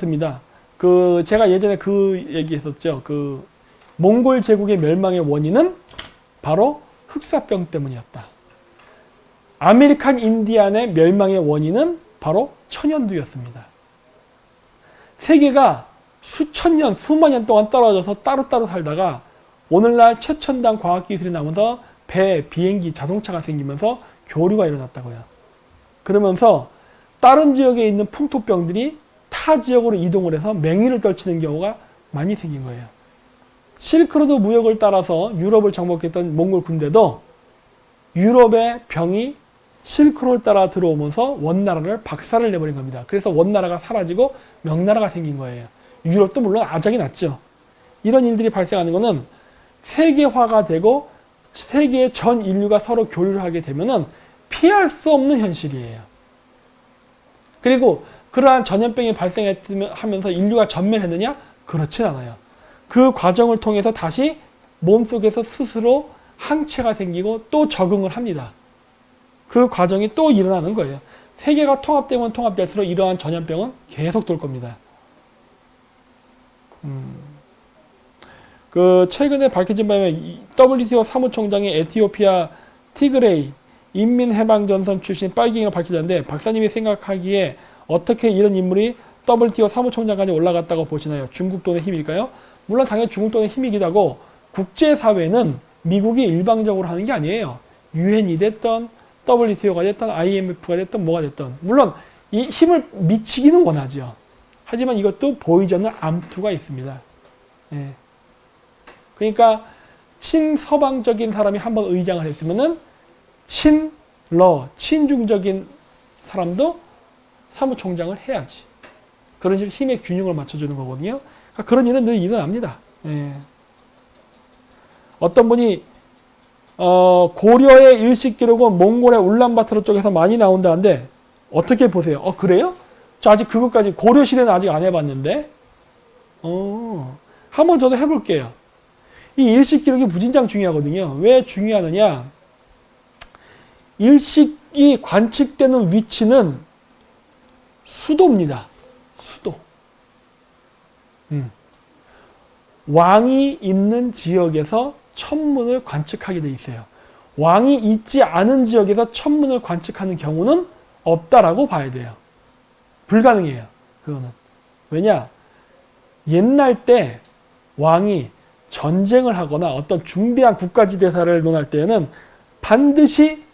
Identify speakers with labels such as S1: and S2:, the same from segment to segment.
S1: 맞습니다. 제가 예전에 그 얘기했었죠. 몽골 제국의 멸망의 원인은 바로 흑사병 때문이었다. 아메리칸 인디안의 멸망의 원인은 바로 천연두였습니다. 세계가 수천 년, 수만 년 동안 떨어져서 따로따로 살다가 오늘날 최첨단 과학기술이 나오면서 배, 비행기, 자동차가 생기면서 교류가 일어났다고요. 그러면서 다른 지역에 있는 풍토병들이 타 지역으로 이동을 해서 맹위를 떨치는 경우가 많이 생긴 거예요. 실크로드 무역을 따라서 유럽을 정복했던 몽골 군대도 유럽의 병이 실크로드를 따라 들어오면서 원나라를 박살을 내버린 겁니다. 그래서 원나라가 사라지고 명나라가 생긴 거예요. 유럽도 물론 아작이 났죠. 이런 일들이 발생하는 것은 세계화가 되고 세계의 전 인류가 서로 교류를 하게 되면은 피할 수 없는 현실이에요. 그리고 그러한 전염병이 발생하면서 인류가 전멸했느냐? 그렇진 않아요. 그 과정을 통해서 다시 몸속에서 스스로 항체가 생기고 또 적응을 합니다. 그 과정이 또 일어나는 거예요. 세계가 통합되면 통합될수록 이러한 전염병은 계속 돌 겁니다. 최근에 밝혀진 바에 WTO 사무총장의 에티오피아 티그레이 인민해방전선 출신 빨갱이가 밝혀졌는데 박사님이 생각하기에 어떻게 이런 인물이 WTO 사무총장까지 올라갔다고 보시나요? 중국 돈의 힘일까요? 물론 당연히 중국 돈의 힘이기도 하고 국제사회는 미국이 일방적으로 하는 게 아니에요. 유엔이 됐던 WTO가 됐던 IMF가 됐던 뭐가 됐던 물론 이 힘을 미치기는 원하죠. 하지만 이것도 보이지 않는 암투가 있습니다. 예. 그러니까 친서방적인 사람이 한번 의장을 했으면은 친중적인 사람도 사무총장을 해야지. 그런 식으로 힘의 균형을 맞춰주는 거거든요. 그러니까 그런 일은 늘 일어납니다. 예. 어떤 분이 고려의 일식기록은 몽골의 울란바토르 쪽에서 많이 나온다는데 어떻게 보세요? 그래요? 저 아직 그것까지 고려시대는 아직 안 해봤는데 한번 저도 해볼게요. 이 일식기록이 무진장 중요하거든요. 왜 중요하느냐? 일식이 관측되는 위치는 수도입니다. 수도. 왕이 있는 지역에서 천문을 관측하게 돼 있어요. 왕이 있지 않은 지역에서 천문을 관측하는 경우는 없다라고 봐야 돼요. 불가능해요. 그거는. 왜냐? 옛날 때 왕이 전쟁을 하거나 어떤 중대한 국가지대사를 논할 때에는 반드시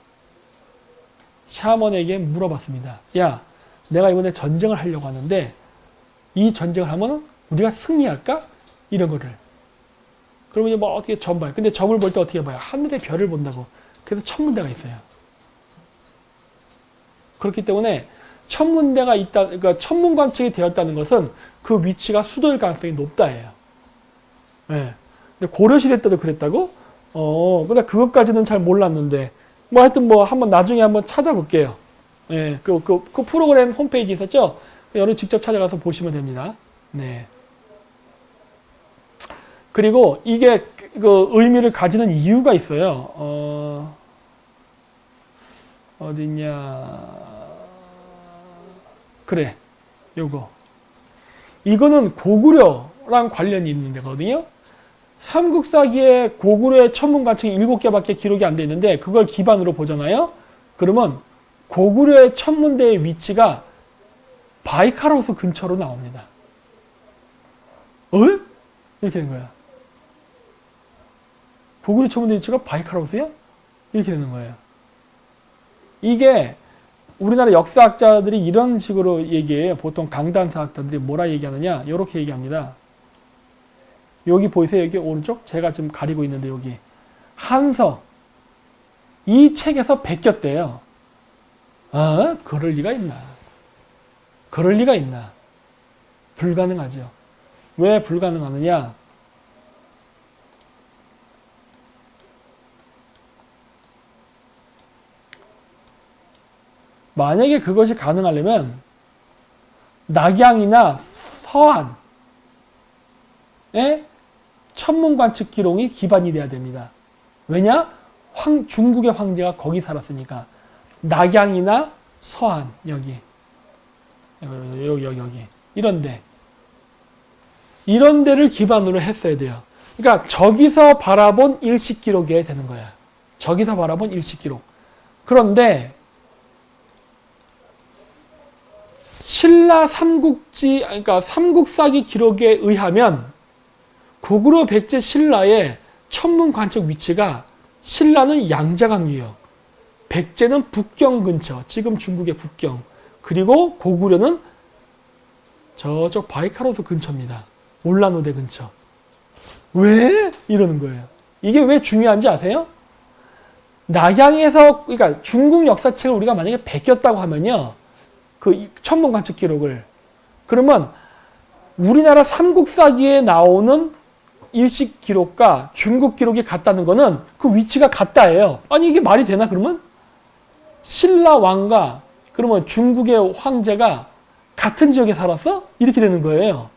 S1: 샤먼에게 물어봤습니다. 야, 내가 이번에 전쟁을 하려고 하는데 이 전쟁을 하면 우리가 승리할까? 이런 거를. 그러면 이제 어떻게 점 봐요. 근데 점을 볼 때 어떻게 봐요? 하늘의 별을 본다고. 그래서 천문대가 있어요. 그렇기 때문에 천문대가 있다, 그러니까 천문 관측이 되었다는 것은 그 위치가 수도일 가능성이 높다예요. 예. 근데 고려시대 때도 그랬다고? 근데 그것까지는 잘 몰랐는데, 하여튼 한번 나중에 한번 찾아볼게요. 예. 그 프로그램 홈페이지 있었죠? 여러분 직접 찾아가서 보시면 됩니다. 네. 그리고 이게 의미를 가지는 이유가 있어요. 어딨냐. 그래. 요거. 이거는 고구려랑 관련이 있는 데거든요. 삼국사기에 고구려의 천문 관측이 7개밖에 기록이 안 돼 있는데 그걸 기반으로 보잖아요. 그러면 고구려의 천문대의 위치가 바이카로스 근처로 나옵니다. 이렇게 된 거야. 고구려 천문대 위치가 바이카로스야? 이렇게 되는 거예요. 이게 우리나라 역사학자들이 이런 식으로 얘기해요. 보통 강단사학자들이 뭐라 얘기하느냐? 이렇게 얘기합니다. 여기 보이세요? 여기 오른쪽? 제가 지금 가리고 있는데 여기. 한서. 이 책에서 베꼈대요. 그럴 리가 있나? 그럴 리가 있나? 불가능하죠. 왜 불가능하느냐? 만약에 그것이 가능하려면 낙양이나 서안에 천문 관측 기록이 기반이 돼야 됩니다. 왜냐? 중국의 황제가 거기 살았으니까. 낙양이나 서안 여기 이런데 이런 데를 기반으로 했어야 돼요. 그러니까 저기서 바라본 일식 기록이어야 되는 거야. 저기서 바라본 일식 기록. 그런데 신라 삼국지, 그러니까 삼국사기 기록에 의하면 고구려 백제 신라의 천문 관측 위치가 신라는 양자강유역, 백제는 북경 근처, 지금 중국의 북경, 그리고 고구려는 저쪽 바이카로스 근처입니다. 올라노대 근처. 왜? 이러는 거예요. 이게 왜 중요한지 아세요? 낙양에서, 그러니까 중국 역사책을 우리가 만약에 베꼈다고 하면요, 그 천문 관측 기록을, 그러면 우리나라 삼국사기에 나오는 일식 기록과 중국 기록이 같다는 거는 그 위치가 같다예요. 아니 이게 말이 되나 그러면? 신라 왕과 그러면 중국의 황제가 같은 지역에 살았어? 이렇게 되는 거예요.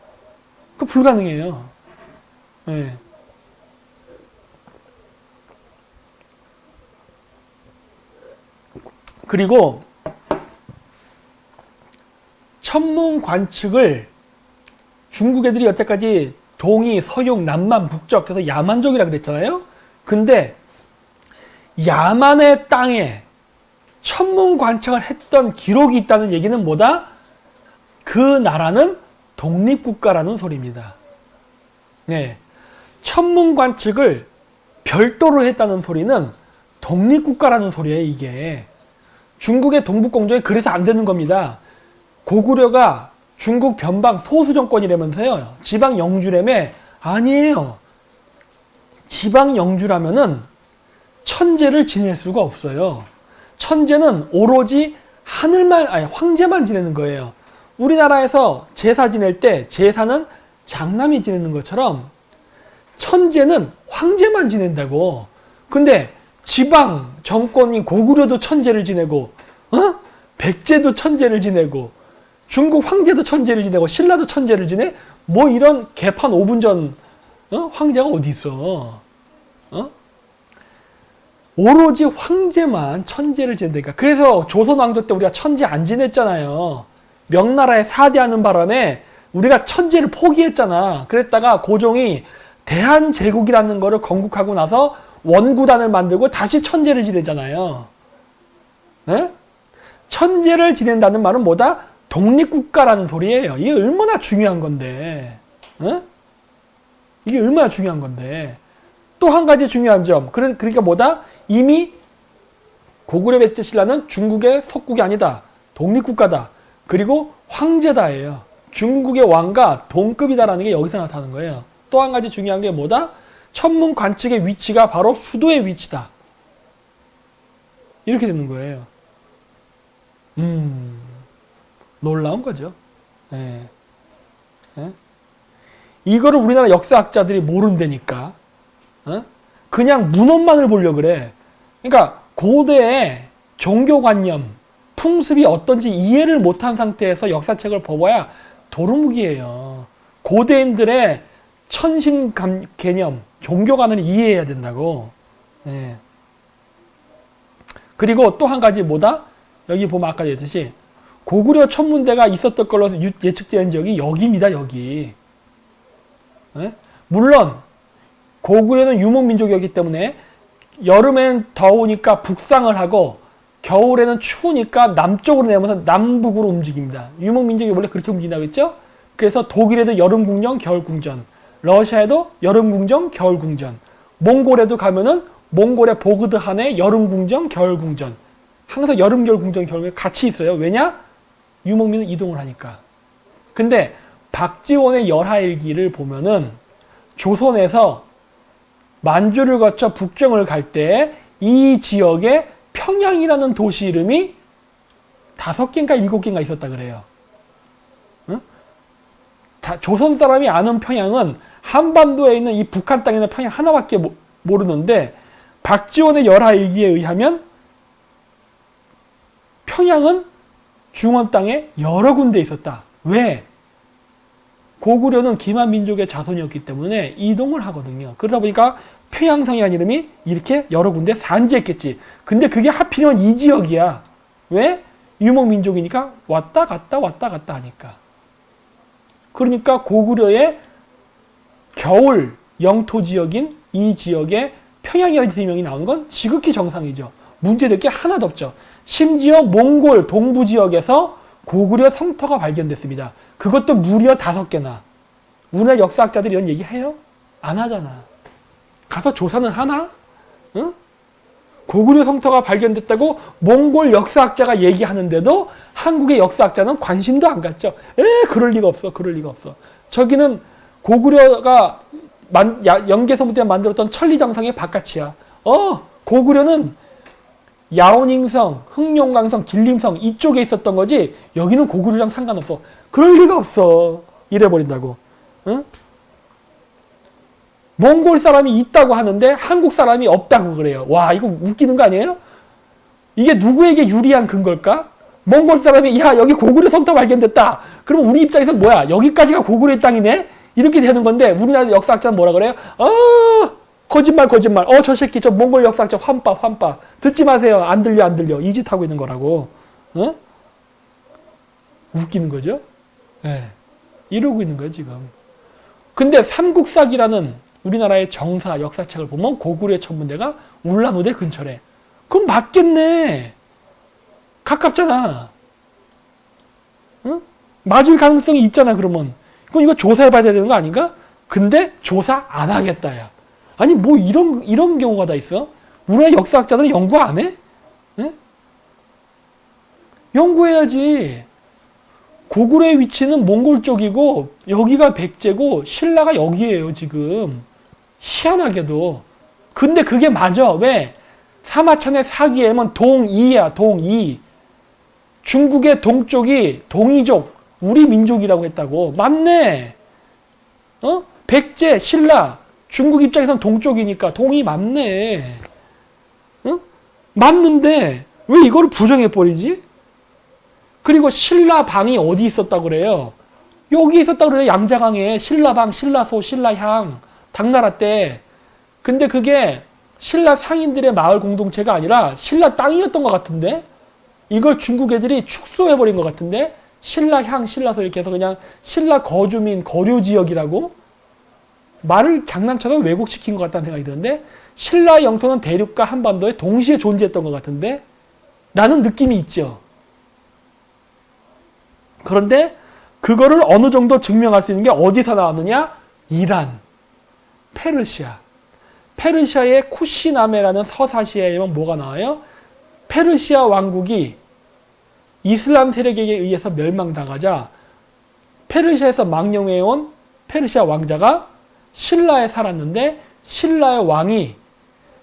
S1: 그 불가능해요. 네. 그리고 천문 관측을 중국 애들이 여태까지 동이, 서육, 남만, 북쪽 해서 야만족이라 그랬잖아요. 근데 야만의 땅에 천문 관측을 했던 기록이 있다는 얘기는 뭐다? 그 나라는 독립국가라는 소리입니다. 네. 천문 관측을 별도로 했다는 소리는 독립국가라는 소리예요, 이게. 중국의 동북공정이 그래서 안 되는 겁니다. 고구려가 중국 변방 소수 정권이라면서요. 지방 영주라며? 아니에요. 지방 영주라면은 천재를 지낼 수가 없어요. 천재는 오로지 하늘만, 아니 황제만 지내는 거예요. 우리나라에서 제사 지낼 때 제사는 장남이 지내는 것처럼 천재는 황제만 지낸다고. 근데 지방 정권인 고구려도 천재를 지내고, 백제도 천재를 지내고, 중국 황제도 천재를 지내고, 신라도 천재를 지내? 뭐 이런 개판 5분 전 황제가 어디 있어? 오로지 황제만 천재를 지낸다니까. 그래서 조선 왕조 때 우리가 천재 안 지냈잖아요. 명나라에 사대하는 바람에 우리가 천재를 포기했잖아. 그랬다가 고종이 대한제국이라는 거를 건국하고 나서 원구단을 만들고 다시 천재를 지내잖아요. 에? 천재를 지낸다는 말은 뭐다? 독립국가라는 소리예요. 이게 얼마나 중요한 건데. 에? 이게 얼마나 중요한 건데. 또 한 가지 중요한 점. 그러니까 뭐다? 이미 고구려 백제 신라는 중국의 속국이 아니다. 독립국가다. 그리고 황제다예요. 중국의 왕과 동급이다라는 게 여기서 나타나는 거예요. 또 한 가지 중요한 게 뭐다? 천문 관측의 위치가 바로 수도의 위치다. 이렇게 되는 거예요. 놀라운 거죠. 예. 예? 이거를 우리나라 역사학자들이 모른다니까. 그냥 문헌만을 보려고 그래. 그러니까 고대의 종교관념, 풍습이 어떤지 이해를 못한 상태에서 역사책을 봐봐야 도루묵이에요. 고대인들의 천신 개념, 종교관을 이해해야 된다고. 예. 그리고 또 한 가지 뭐다? 여기 보면 아까 얘기했듯이 고구려 천문대가 있었던 걸로 예측되는 지역이 여기입니다. 여기. 예? 물론 고구려는 유목민족이었기 때문에 여름엔 더우니까 북상을 하고 겨울에는 추우니까 남쪽으로 내면서 남북으로 움직입니다. 유목민족이 원래 그렇게 움직인다고 했죠? 그래서 독일에도 여름궁전, 겨울궁전, 러시아에도 여름궁전, 겨울궁전, 몽골에도 가면은 몽골의 보그드한의 여름궁전, 겨울궁전, 항상 여름, 겨울, 궁전, 겨울 같이 있어요. 왜냐? 유목민은 이동을 하니까. 근데 박지원의 열하일기를 보면은 조선에서 만주를 거쳐 북경을 갈 때 이 지역에 평양이라는 도시 이름이 5개인가 7개인가 있었다 그래요. 응? 조선 사람이 아는 평양은 한반도에 있는 이 북한 땅에 있는 평양 하나밖에 모르는데 박지원의 열하일기에 의하면 평양은 중원 땅에 여러 군데 있었다. 왜? 고구려는 기만민족의 자손이었기 때문에 이동을 하거든요. 그러다 보니까 평양성이라는 이름이 이렇게 여러 군데 산지했겠지. 근데 그게 하필이면 이 지역이야. 왜? 유목민족이니까 왔다 갔다 하니까. 그러니까 고구려의 겨울 영토 지역인 이 지역에 평양이라는 지명이 나오는 건 지극히 정상이죠. 문제될 게 하나도 없죠. 심지어 몽골 동부 지역에서 고구려 성터가 발견됐습니다. 그것도 무려 5개나. 우리나라 역사학자들이 이런 얘기 해요? 안 하잖아. 가서 조사는 하나? 응? 고구려 성터가 발견됐다고 몽골 역사학자가 얘기하는데도 한국의 역사학자는 관심도 안 갖죠. 그럴 리가 없어. 그럴 리가 없어. 저기는 고구려가 연개소부터 만들었던 천리정상의 바깥이야. 고구려는 야오닝성, 흑룡강성, 길림성 이쪽에 있었던 거지 여기는 고구려랑 상관없어. 그럴 리가 없어. 이래버린다고. 응? 몽골 사람이 있다고 하는데 한국 사람이 없다고 그래요. 와, 이거 웃기는 거 아니에요? 이게 누구에게 유리한 근거일까? 몽골 사람이 야, 여기 고구려 성터 발견됐다. 그럼 우리 입장에서 뭐야? 여기까지가 고구려의 땅이네? 이렇게 되는 건데 우리나라 역사학자는 뭐라 그래요? 거짓말. 저 새끼 저 몽골 역사학자 환빠. 듣지 마세요. 안 들려. 이 짓 하고 있는 거라고. 웃기는 거죠? 네. 이러고 있는 거예요, 지금. 근데 삼국사기라는 우리나라의 정사 역사책을 보면 고구려의 천문대가 울란우대 근처래. 그럼 맞겠네. 가깝잖아. 응? 맞을 가능성이 있잖아, 그러면. 그럼 이거 조사해봐야 되는 거 아닌가? 근데 조사 안 하겠다, 야. 아니, 뭐 이런 경우가 다 있어? 우리나라 역사학자들은 연구 안 해? 응? 연구해야지. 고구려의 위치는 몽골 쪽이고 여기가 백제고 신라가 여기에요, 지금. 희한하게도. 근데 그게 맞아. 왜? 사마천의 사기에는 동이야, 동이. 중국의 동쪽이 동이족, 우리 민족이라고 했다고. 맞네. 백제, 신라. 중국 입장에선 동쪽이니까 동이 맞네. 맞는데 왜 이거를 부정해버리지? 그리고 신라방이 어디 있었다고 그래요? 여기 있었다고 그래요. 양자강에 신라방, 신라소, 신라향. 당나라 때. 근데 그게 신라 상인들의 마을 공동체가 아니라 신라 땅이었던 것 같은데? 이걸 중국 애들이 축소해버린 것 같은데? 신라향, 신라소 이렇게 해서 그냥 신라 거주민, 거류지역이라고? 말을 장난쳐서 왜곡시킨 것 같다는 생각이 드는데 신라 영토는 대륙과 한반도에 동시에 존재했던 것 같은데? 라는 느낌이 있죠. 그런데 그거를 어느 정도 증명할 수 있는 게 어디서 나왔느냐? 이란, 페르시아. 페르시아의 쿠시나메라는 서사시아에 보면 뭐가 나와요? 페르시아 왕국이 이슬람 세력에게 의해서 멸망당하자 페르시아에서 망령해온 페르시아 왕자가 신라에 살았는데 신라의 왕이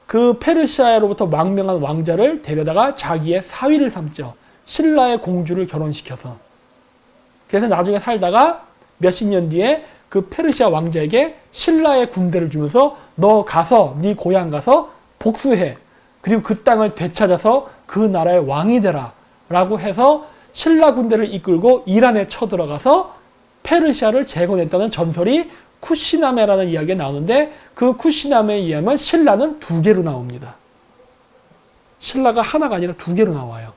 S1: 그 페르시아로부터 망명한 왕자를 데려다가 자기의 사위를 삼죠. 신라의 공주를 결혼시켜서. 그래서 나중에 살다가 몇십 년 뒤에 그 페르시아 왕자에게 신라의 군대를 주면서 너 가서 네 고향 가서 복수해. 그리고 그 땅을 되찾아서 그 나라의 왕이 되라. 라고 해서 신라 군대를 이끌고 이란에 쳐들어가서 페르시아를 재건했다는 전설이 쿠시나메라는 이야기가 나오는데 그 쿠시나메에 의하면 신라는 2개로 나옵니다. 신라가 하나가 아니라 2개로 나와요.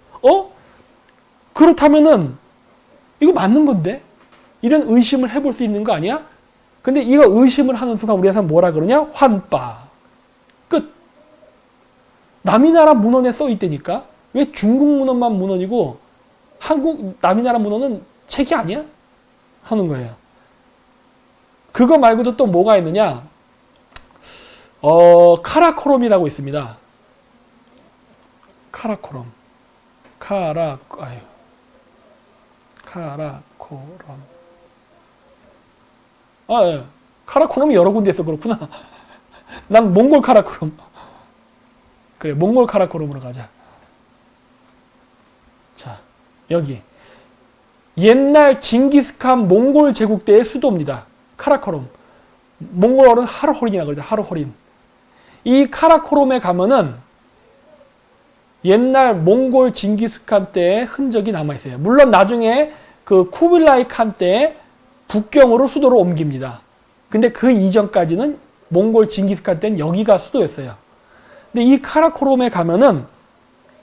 S1: 그렇다면은 이거 맞는 건데? 이런 의심을 해볼 수 있는 거 아니야? 근데 이거 의심을 하는 순간 우리가 뭐라 그러냐? 환빠. 끝. 남이 나라 문헌에 써있다니까? 왜 중국 문헌만 문헌이고 남이 나라 문헌은 책이 아니야? 하는 거예요. 그거 말고도 또 뭐가 있느냐? 카라코롬이라고 있습니다. 카라코롬. 카라코롬. 예. 카라코롬이 여러 군데에서 그렇구나. 난 몽골 카라코롬. 그래, 몽골 카라코롬으로 가자. 자, 여기. 옛날 징기스칸 몽골 제국 때의 수도입니다. 카라코롬. 몽골어는 하르호린이라고 그러죠. 하르호린. 이 카라코롬에 가면은 옛날 몽골 징기스칸 때의 흔적이 남아있어요. 물론 나중에 그 쿠빌라이 칸 때 북경으로 수도를 옮깁니다. 근데 그 이전까지는 몽골 징기스칸 때는 여기가 수도였어요. 근데 이 카라코롬에 가면은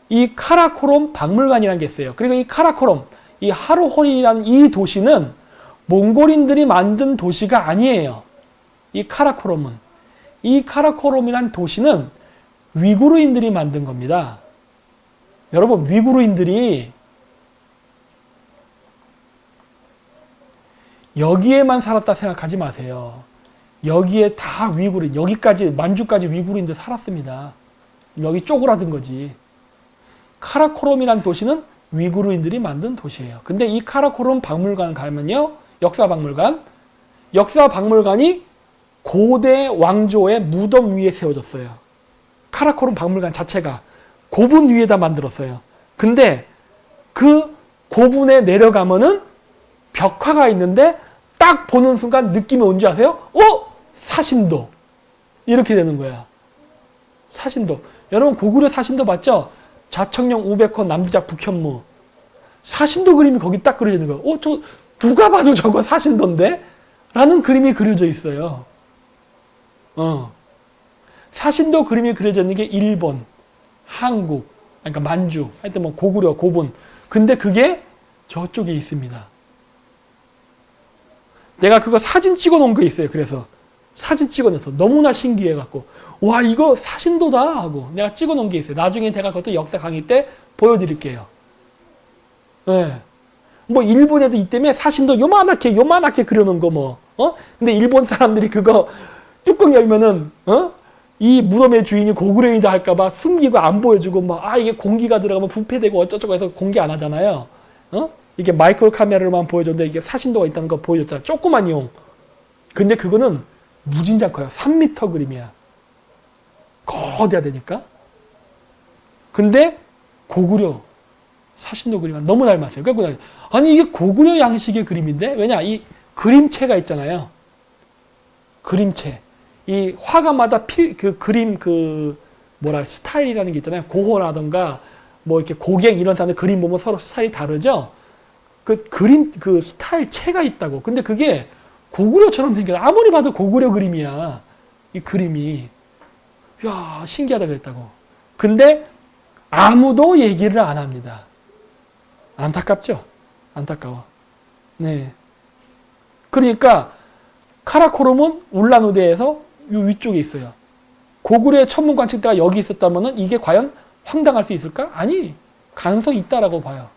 S1: 이 카라코롬 박물관이라는 게 있어요. 그리고 이 카라코롬, 이 하르호린이라는 이 도시는 몽골인들이 만든 도시가 아니에요. 이 카라코럼은. 이 카라코럼이란 도시는 위구르인들이 만든 겁니다. 여러분, 위구르인들이 여기에만 살았다 생각하지 마세요. 여기에 다 위구르인, 여기까지, 만주까지 위구르인들 살았습니다. 여기 쪼그라든 거지. 카라코럼이란 도시는 위구르인들이 만든 도시예요. 근데 이 카라코럼 박물관 가면요, 역사박물관이 고대 왕조의 무덤 위에 세워졌어요. 카라코럼 박물관 자체가 고분 위에다 만들었어요. 근데 그 고분에 내려가면은 벽화가 있는데 딱 보는 순간 느낌이 뭔지 아세요? 사신도. 이렇게 되는 거야. 사신도. 여러분, 고구려 사신도 봤죠? 좌청령 우백호 남부작 북현무. 사신도 그림이 거기 딱 그려져 있는 거예요. 저 누가 봐도 저거 사신도인데? 라는 그림이 그려져 있어요. 사신도 그림이 그려져 있는 게 일본, 한국, 그러니까 만주, 하여튼 뭐 고구려, 고분. 근데 그게 저쪽에 있습니다. 내가 그거 사진 찍어 놓은 거 있어요. 그래서 사진 찍어 냈어. 너무나 신기해갖고, 와, 이거 사신도다 하고 내가 찍어 놓은 게 있어요. 나중에 제가 그것도 역사 강의 때 보여드릴게요. 네. 뭐 일본에도 이 때문에 사신도 요만하게 그려놓은 거 뭐, 근데 일본 사람들이 그거 뚜껑 열면은, 이 무덤의 주인이 고구려인이다 할까봐 숨기고 안 보여주고, 이게 공기가 들어가면 부패되고 어쩌고저쩌고 해서 공개 안 하잖아요. 이게 마이크로 카메라로만 보여줬는데 이게 사신도가 있다는 거 보여줬잖아. 조그만 용. 근데 그거는 무진장 커요. 3m 그림이야. 거대하다니까. 근데 고구려 사신도 그림과 너무 닮았어요. 그러니까 아니, 이게 고구려 양식의 그림인데? 왜냐? 이 그림체가 있잖아요. 그림체. 이 화가마다 그림 스타일이라는 게 있잖아요. 고호라던가 뭐 이렇게 고갱 이런 사람들 그림 보면 서로 스타일이 다르죠? 그 스타일 체가 있다고. 근데 그게 고구려처럼 생겨요. 아무리 봐도 고구려 그림이야. 이 그림이. 이야, 신기하다 그랬다고. 근데 아무도 얘기를 안 합니다. 안타깝죠? 안타까워. 네. 그러니까 카라코럼은 울란우데에서 요 위쪽에 있어요. 고구려의 천문관측대가 여기 있었다면 이게 과연 황당할 수 있을까? 아니, 가능성이 있다라고 봐요.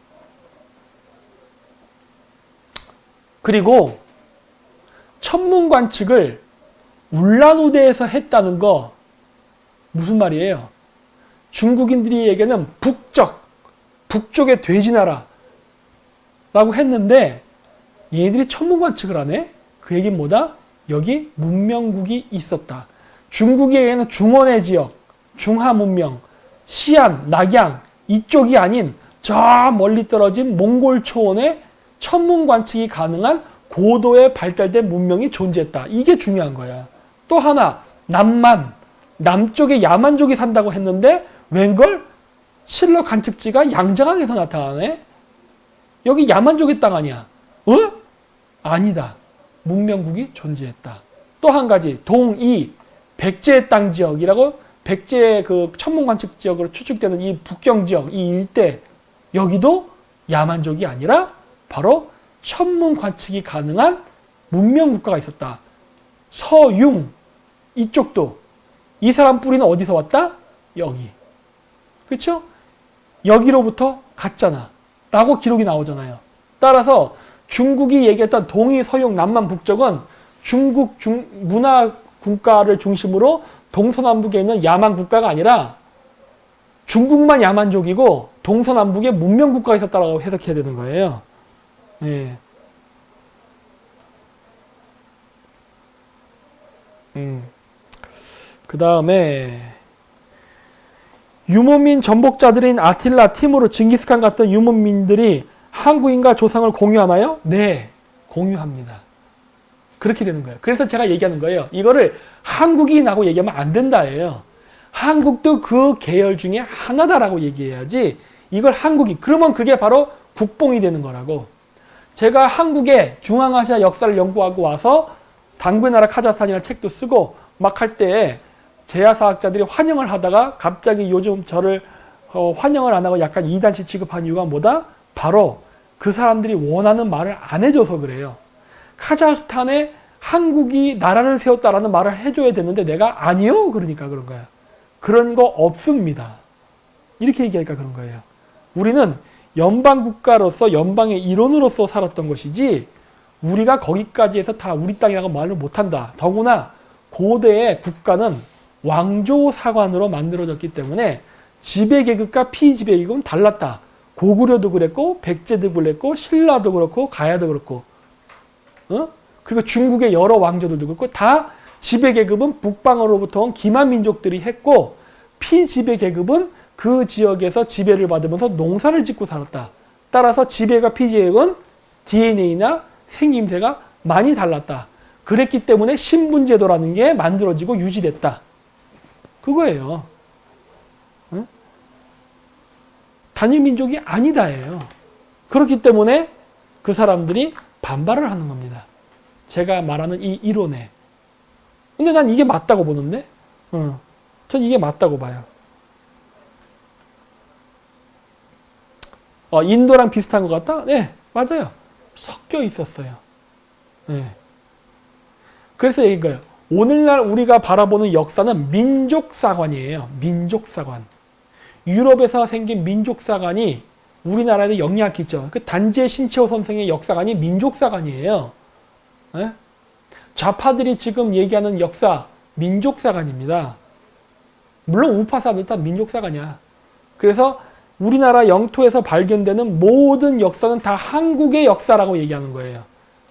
S1: 그리고 천문관측을 울란우데에서 했다는 거 무슨 말이에요? 중국인들에게는 북쪽의 돼지나라 라고 했는데 얘네들이 천문관측을 하네? 그 얘기는 뭐다? 여기 문명국이 있었다. 중국에게는 중원의 지역, 중하문명, 시안, 낙양 이쪽이 아닌 저 멀리 떨어진 몽골 초원에 천문관측이 가능한 고도의 발달된 문명이 존재했다. 이게 중요한 거야. 또 하나, 남쪽에 야만족이 산다고 했는데 웬걸? 실러 관측지가 양자강에서 나타나네? 여기 야만족의 땅 아니야? 아니다. 문명국이 존재했다. 또 한 가지, 동이 백제의 땅 지역이라고, 백제의 그 천문관측 지역으로 추측되는 이 북경 지역, 이 일대, 여기도 야만족이 아니라 바로 천문관측이 가능한 문명국가가 있었다. 서융, 이쪽도 이 사람 뿌리는 어디서 왔다? 여기. 그렇죠? 여기로부터 갔잖아. 라고 기록이 나오잖아요. 따라서 중국이 얘기했던 동이, 서융, 남만, 북쪽은 중국 문화 국가를 중심으로 동서남북에 있는 야만 국가가 아니라 중국만 야만족이고 동서남북에 문명 국가가 있었다라고 해석해야 되는 거예요. 예. 그 다음에 유목민 전복자들인 아틸라, 티무르, 징기스칸 같은 유목민들이 한국인과 조상을 공유하나요? 네, 공유합니다. 그렇게 되는 거예요. 그래서 제가 얘기하는 거예요. 이거를 한국인하고 얘기하면 안 된다예요. 한국도 그 계열 중에 하나다라고 얘기해야지 이걸 한국인, 그러면 그게 바로 국뽕이 되는 거라고. 제가 한국의 중앙아시아 역사를 연구하고 와서 당구의 나라 카자흐스탄이라는 책도 쓰고 막 할 때 제야사학자들이 환영을 하다가 갑자기 요즘 저를 환영을 안 하고 약간 이단시 취급한 이유가 뭐다? 바로 그 사람들이 원하는 말을 안 해줘서 그래요. 카자흐스탄의 한국이 나라를 세웠다라는 말을 해줘야 되는데 내가 아니요 그러니까 그런 거야. 그런 거 없습니다. 이렇게 얘기하니까 그런 거예요. 우리는 연방국가로서 연방의 일원으로서 살았던 것이지 우리가 거기까지 해서 다 우리 땅이라고 말을 못한다. 더구나 고대의 국가는 왕조사관으로 만들어졌기 때문에 지배계급과 피지배계급은 달랐다. 고구려도 그랬고 백제도 그랬고 신라도 그렇고 가야도 그렇고 그리고 중국의 여러 왕조들도 그렇고 다 지배계급은 북방으로부터 온 기만민족들이 했고 피지배계급은 그 지역에서 지배를 받으면서 농사를 짓고 살았다. 따라서 지배가 피지배계급은 DNA나 생김새가 많이 달랐다. 그랬기 때문에 신분제도라는 게 만들어지고 유지됐다. 그거예요. 응? 단일민족이 아니다예요. 그렇기 때문에 그 사람들이 반발을 하는 겁니다. 제가 말하는 이 이론에. 근데 난 이게 맞다고 보는데? 전 이게 맞다고 봐요. 인도랑 비슷한 것 같다? 네, 맞아요. 섞여 있었어요. 네. 그래서 얘기한 거예요. 오늘날 우리가 바라보는 역사는 민족사관이에요. 민족사관. 유럽에서 생긴 민족사관이 우리나라에도 영향을 끼쳐. 그 단재 신채호 선생의 역사관이 민족사관이에요. 네? 좌파들이 지금 얘기하는 역사, 민족사관입니다. 물론 우파사도 다 민족사관이야. 그래서 우리나라 영토에서 발견되는 모든 역사는 다 한국의 역사라고 얘기하는 거예요.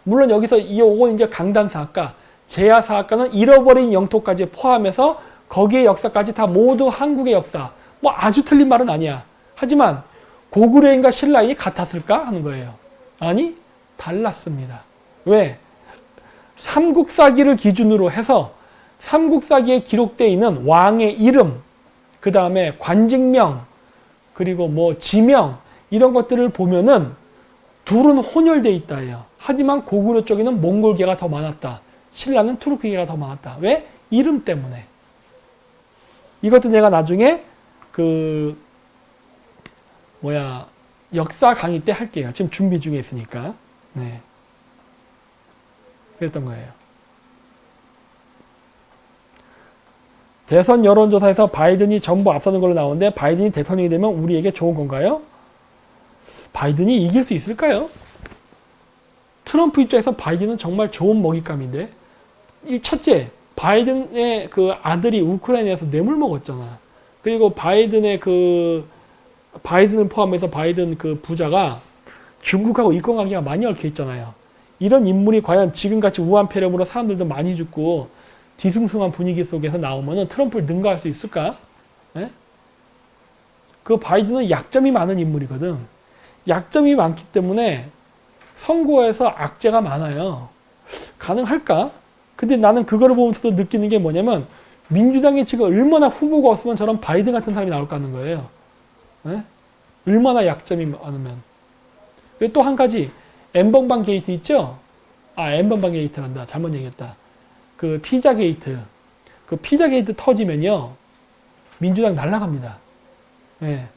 S1: 물론 여기서 이건 이제 강단사학과, 제야사학과는 잃어버린 영토까지 포함해서 거기의 역사까지 다 모두 한국의 역사. 뭐 아주 틀린 말은 아니야. 하지만 고구려인과 신라인이 같았을까 하는 거예요. 아니, 달랐습니다. 왜? 삼국사기를 기준으로 해서 삼국사기에 기록되어 있는 왕의 이름, 그 다음에 관직명, 그리고 뭐 지명 이런 것들을 보면은 둘은 혼혈되어 있다예요. 하지만 고구려 쪽에는 몽골계가 더 많았다. 신라는 투르크계가 더 많았다. 왜? 이름 때문에. 이것도 내가 나중에 역사 강의 때 할게요. 지금 준비 중에 있으니까. 네. 그랬던 거예요. 대선 여론조사에서 바이든이 전부 앞서는 걸로 나오는데 바이든이 대통령이 되면 우리에게 좋은 건가요? 바이든이 이길 수 있을까요? 트럼프 입장에서 바이든은 정말 좋은 먹잇감인데 이 첫째, 바이든의 그 아들이 우크라이나에서 뇌물 먹었잖아. 그리고 바이든을 포함해서 바이든 그 부자가 중국하고 인권관계가 많이 얽혀 있잖아요. 이런 인물이 과연 지금같이 우한 폐렴으로 사람들도 많이 죽고 뒤숭숭한 분위기 속에서 나오면은 트럼프를 능가할 수 있을까? 네? 그 바이든은 약점이 많은 인물이거든. 약점이 많기 때문에 선거에서 악재가 많아요. 가능할까? 근데 나는 그거를 보면서 느끼는 게 뭐냐면 민주당이 지금 얼마나 후보가 없으면 저런 바이든 같은 사람이 나올까 하는 거예요. 네? 얼마나 약점이 많으면. 그리고 또 한 가지 엠번방 게이트 있죠? 엠번방 게이트란다. 잘못 얘기했다. 그 피자 게이트. 그 피자 게이트 터지면요. 민주당 날아갑니다. 네.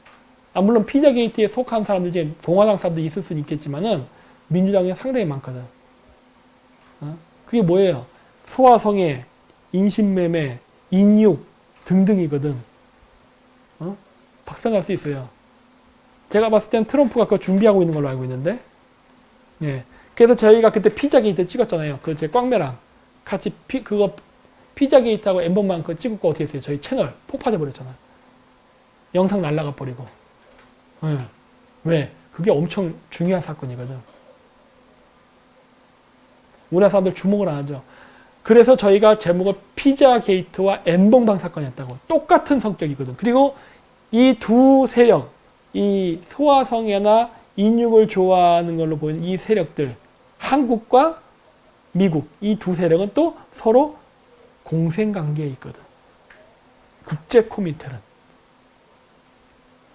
S1: 물론 피자 게이트에 속한 사람들 중에 공화당 사람들이 있을 수는 있겠지만은 민주당이 상당히 많거든. 그게 뭐예요? 소아성애, 인신매매, 인육 등등이거든. 박살날 수 있어요. 제가 봤을 땐 트럼프가 그거 준비하고 있는 걸로 알고 있는데, 예. 그래서 저희가 그때 피자 게이트 찍었잖아요. 그 제 꽝매랑 같이 그거 피자 게이트하고 엠번방 그거 찍고 어떻게 했어요? 저희 채널 폭파돼 버렸잖아. 영상 날라가 버리고. 예. 왜? 그게 엄청 중요한 사건이거든. 우리나라 사람들 주목을 안 하죠. 그래서 저희가 제목을 피자 게이트와 엠번방 사건이었다고. 똑같은 성격이거든. 그리고 이 두 세력, 이 소아성애나 인육을 좋아하는 걸로 보이는 이 세력들, 한국과 미국, 이 두 세력은 또 서로 공생관계에 있거든. 국제 코미테는.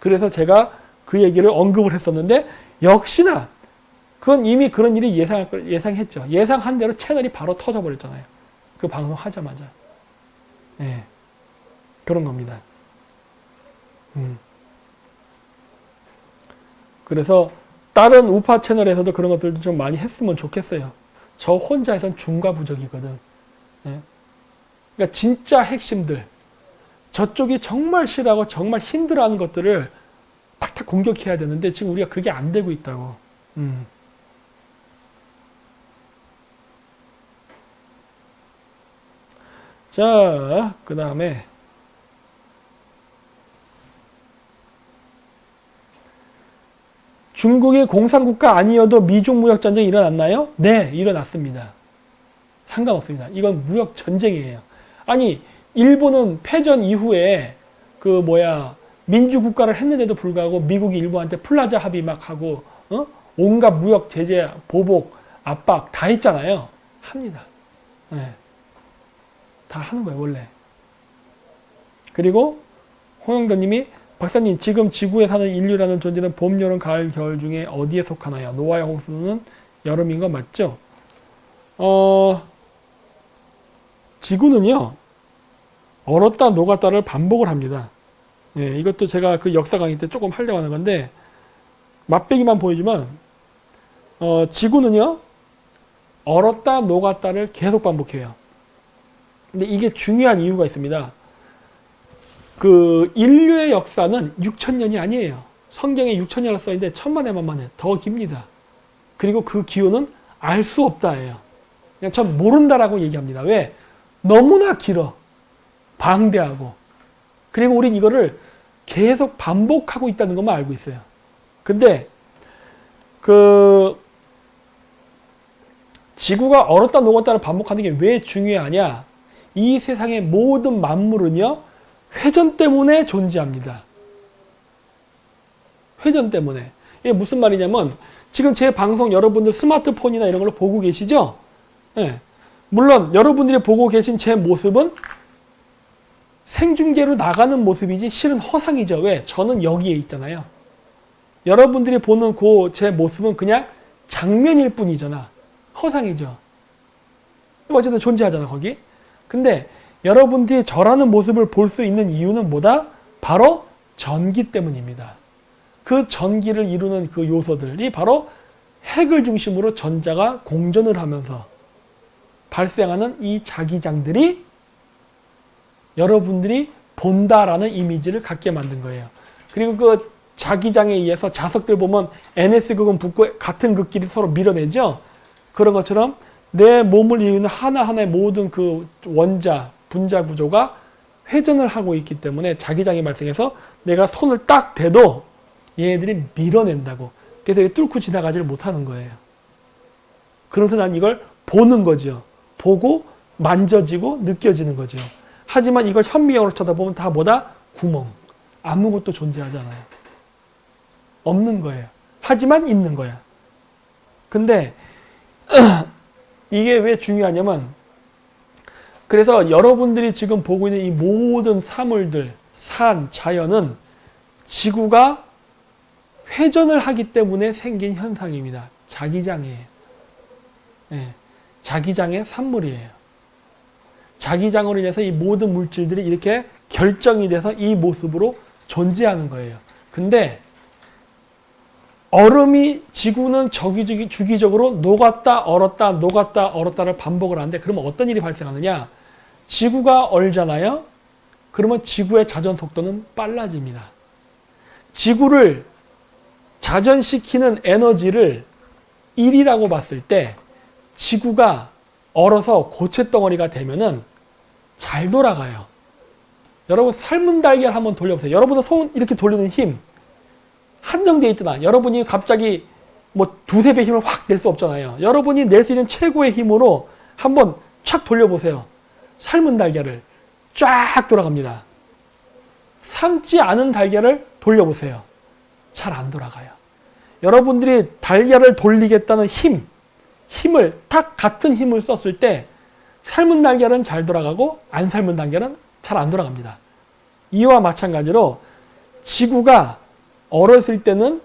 S1: 그래서 제가 그 얘기를 언급을 했었는데, 역시나, 그건 이미 그런 일이 예상했죠. 예상한 대로 채널이 바로 터져버렸잖아요. 그 방송 하자마자. 예. 그런 겁니다. 그래서 다른 우파 채널에서도 그런 것들도 좀 많이 했으면 좋겠어요. 저 혼자에선 중과부적이거든. 예. 그러니까 진짜 핵심들, 저쪽이 정말 싫어하고 정말 힘들어하는 것들을 탁탁 공격해야 되는데 지금 우리가 그게 안 되고 있다고. 자, 그 다음에 중국이 공산국가 아니어도 미중 무역전쟁이 일어났나요? 네, 일어났습니다. 상관없습니다. 이건 무역전쟁이에요. 아니, 일본은 패전 이후에 민주국가를 했는데도 불구하고 미국이 일본한테 플라자 합의 막 하고, 온갖 무역 제재, 보복, 압박 다 했잖아요. 합니다. 네. 다 하는 거예요, 원래. 그리고 홍영도님이 박사님, 지금 지구에 사는 인류라는 존재는 봄, 여름, 가을, 겨울 중에 어디에 속하나요? 노아의 홍수는 여름인 거 맞죠? 지구는요, 얼었다 녹았다를 반복을 합니다. 예, 이것도 제가 그 역사 강의 때 조금 하려고 하는 건데, 맛배기만 보여주면, 지구는요, 얼었다 녹았다를 계속 반복해요. 근데 이게 중요한 이유가 있습니다. 그 인류의 역사는 6천년이 아니에요. 성경에 6천년을 써있는데 천만에 더 깁니다. 그리고 그 기호는 알 수 없다예요. 그냥 전 모른다라고 얘기합니다. 왜? 너무나 길어. 방대하고. 그리고 우린 이거를 계속 반복하고 있다는 것만 알고 있어요. 근데 지구가 얼었다 녹았다를 반복하는 게 왜 중요하냐? 이 세상의 모든 만물은요, 회전 때문에 존재합니다. 회전 때문에. 이게 무슨 말이냐면, 지금 제 방송 여러분들 스마트폰이나 이런 걸로 보고 계시죠? 예. 물론 여러분들이 보고 계신 제 모습은 생중계로 나가는 모습이지 실은 허상이죠. 왜? 저는 여기에 있잖아요. 여러분들이 보는 제 모습은 그냥 장면일 뿐이잖아. 허상이죠. 어쨌든 존재하잖아, 거기. 근데 여러분들이 저라는 모습을 볼 수 있는 이유는 뭐다? 바로 전기 때문입니다. 그 전기를 이루는 그 요소들이 바로 핵을 중심으로 전자가 공전을 하면서 발생하는 이 자기장들이 여러분들이 본다라는 이미지를 갖게 만든 거예요. 그리고 그 자기장에 의해서 자석들 보면 NS극은 붙고 같은 극끼리 서로 밀어내죠. 그런 것처럼 내 몸을 이루는 하나하나의 모든 그 원자, 분자 구조가 회전을 하고 있기 때문에 자기장이 발생해서 내가 손을 딱 대도 얘네들이 밀어낸다고. 그래서 뚫고 지나가지를 못하는 거예요. 그래서 난 이걸 보는 거죠. 보고 만져지고 느껴지는 거죠. 하지만 이걸 현미경으로 쳐다보면 다 뭐다? 구멍. 아무것도 존재하잖아요. 없는 거예요. 하지만 있는 거야. 근데 이게 왜 중요하냐면, 그래서 여러분들이 지금 보고 있는 이 모든 사물들, 산, 자연은 지구가 회전을 하기 때문에 생긴 현상입니다. 자기장이에요. 네, 자기장의 산물이에요. 자기장으로 인해서 이 모든 물질들이 이렇게 결정이 돼서 이 모습으로 존재하는 거예요. 근데 얼음이 지구는 주기적으로 녹았다 얼었다 녹았다 얼었다를 반복을 하는데, 그러면 어떤 일이 발생하느냐? 지구가 얼잖아요. 그러면 지구의 자전 속도는 빨라집니다. 지구를 자전시키는 에너지를 1이라고 봤을 때 지구가 얼어서 고체덩어리가 되면은 잘 돌아가요. 여러분 삶은 달걀 한번 돌려보세요. 여러분은 손 이렇게 돌리는 힘 한정되어 있잖아. 여러분이 갑자기 두세 배 힘을 확 낼 수 없잖아요. 여러분이 낼 수 있는 최고의 힘으로 한번 촥 돌려보세요. 삶은 달걀을 쫙 돌아갑니다. 삶지 않은 달걀을 돌려보세요. 잘 안 돌아가요. 여러분들이 달걀을 돌리겠다는 힘을 딱 같은 힘을 썼을 때 삶은 달걀은 잘 돌아가고 안 삶은 달걀은 잘 안 돌아갑니다. 이와 마찬가지로 지구가 얼었을 때는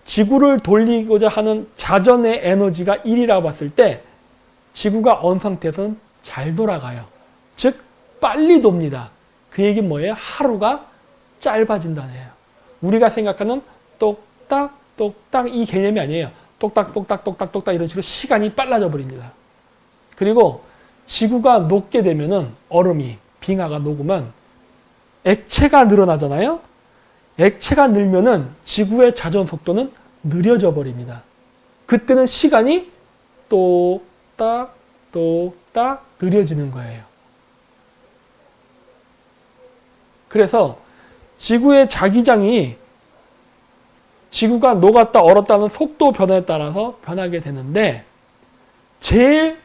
S1: 지구를 돌리고자 하는 자전의 에너지가 1이라고 봤을 때 지구가 언 상태에서는 잘 돌아가요. 즉 빨리 돕니다. 그 얘기는 뭐예요? 하루가 짧아진다는 거예요. 우리가 생각하는 똑딱 똑딱 이 개념이 아니에요. 똑딱똑딱똑딱똑딱 이런 식으로 시간이 빨라져 버립니다. 그리고 지구가 녹게 되면은 얼음이 빙하가 녹으면 액체가 늘어나잖아요. 액체가 늘면은 지구의 자전 속도는 느려져 버립니다. 그때는 시간이 똑딱 느려지는 거예요. 그래서 지구의 자기장이 지구가 녹았다 얼었다는 속도 변화에 따라서 변하게 되는데 제일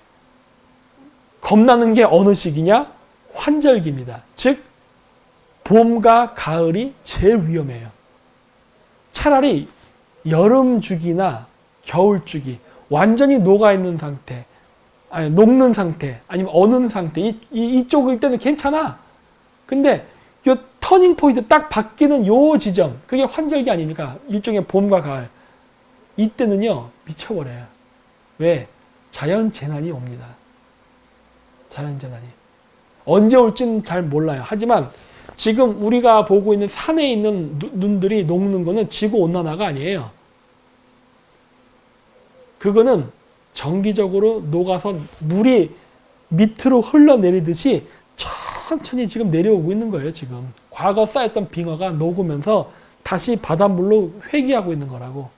S1: 겁나는 게 어느 시기냐? 환절기입니다. 즉 봄과 가을이 제일 위험해요. 차라리 여름 주기나 겨울 주기 완전히 녹아있는 상태, 아니 녹는 상태, 아니면 어는 상태 이쪽일 때는 괜찮아. 근데 요 터닝 포인트 딱 바뀌는 요 지점, 그게 환절기 아닙니까? 일종의 봄과 가을. 이때는요 미쳐버려요. 왜? 자연재난이 옵니다. 자연재난이 언제 올지는 잘 몰라요. 하지만 지금 우리가 보고 있는 산에 있는 눈들이 녹는 거는 지구온난화가 아니에요. 그거는 정기적으로 녹아서 물이 밑으로 흘러내리듯이 천천히 지금 내려오고 있는 거예요. 지금 과거 쌓였던 빙하가 녹으면서 다시 바닷물로 회귀하고 있는 거라고.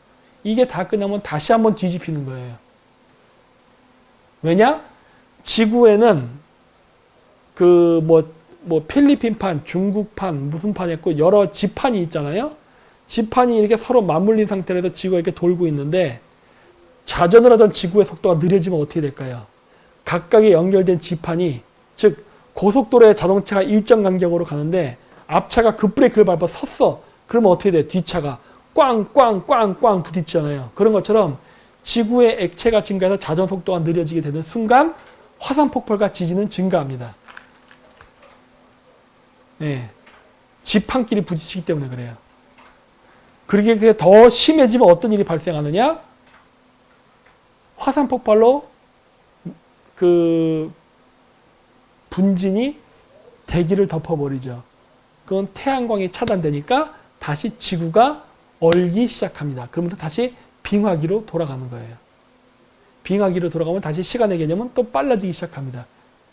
S1: 이게 다 끝나면 다시 한번 뒤집히는 거예요. 왜냐? 지구에는 필리핀판, 중국판, 무슨 판 했고 여러 지판이 있잖아요. 지판이 이렇게 서로 맞물린 상태에서 지구가 이렇게 돌고 있는데 자전을 하던 지구의 속도가 느려지면 어떻게 될까요? 각각의 연결된 지판이, 즉 고속도로에 자동차가 일정 간격으로 가는데 앞차가 급브레이크를 밟아 섰어. 그러면 어떻게 돼? 뒷차가 꽝꽝꽝꽝 부딪히잖아요. 그런 것처럼 지구의 액체가 증가해서 자전 속도가 느려지게 되는 순간 화산 폭발과 지진은 증가합니다. 네. 지판끼리 부딪히기 때문에 그래요. 그게 더 심해지면 어떤 일이 발생하느냐? 화산 폭발로 분진이 대기를 덮어버리죠. 그건 태양광이 차단되니까 다시 지구가 얼기 시작합니다. 그러면서 다시 빙하기로 돌아가는 거예요. 빙하기로 돌아가면 다시 시간의 개념은 또 빨라지기 시작합니다.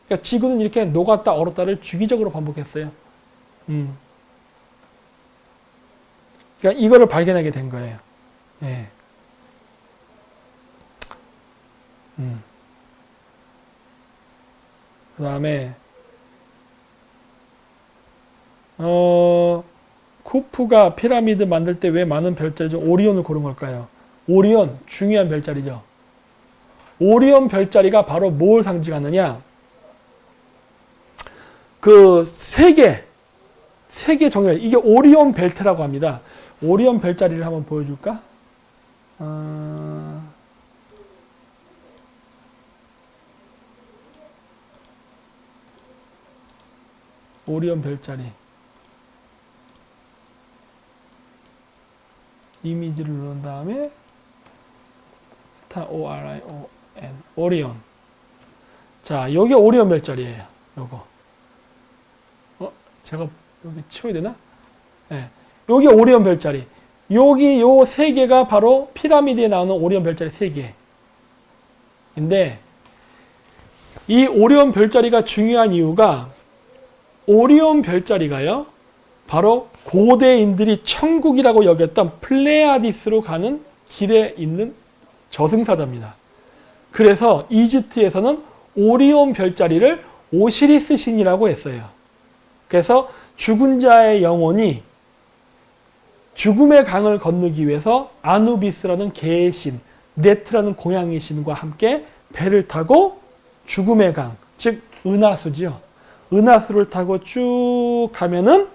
S1: 그러니까 지구는 이렇게 녹았다 얼었다를 주기적으로 반복했어요. 그러니까 이거를 발견하게 된 거예요. 예. 그 다음에 쿠프가 피라미드 만들 때 왜 많은 별자리죠? 오리온을 고른 걸까요? 오리온 중요한 별자리죠. 오리온 별자리가 바로 뭘 상징하느냐? 세계 정렬, 이게 오리온 벨트라고 합니다. 오리온 별자리를 한번 보여줄까? 오리온 별자리 이미지를 누른 다음에 ORION 오리온. 자, 요게 오리온 별자리예요. 요거 제가 여기 치워야 되나? 네. 요게 오리온 별자리. 여기 요 세 개가 바로 피라미드에 나오는 오리온 별자리 세 개인데, 이 오리온 별자리가 중요한 이유가 오리온 별자리가요, 바로 고대인들이 천국이라고 여겼던 플레아디스로 가는 길에 있는 저승사자입니다. 그래서 이집트에서는 오리온 별자리를 오시리스 신이라고 했어요. 그래서 죽은 자의 영혼이 죽음의 강을 건너기 위해서 아누비스라는 개의 신, 네트라는 고양이 신과 함께 배를 타고 죽음의 강, 즉 은하수죠. 은하수를 타고 쭉 가면은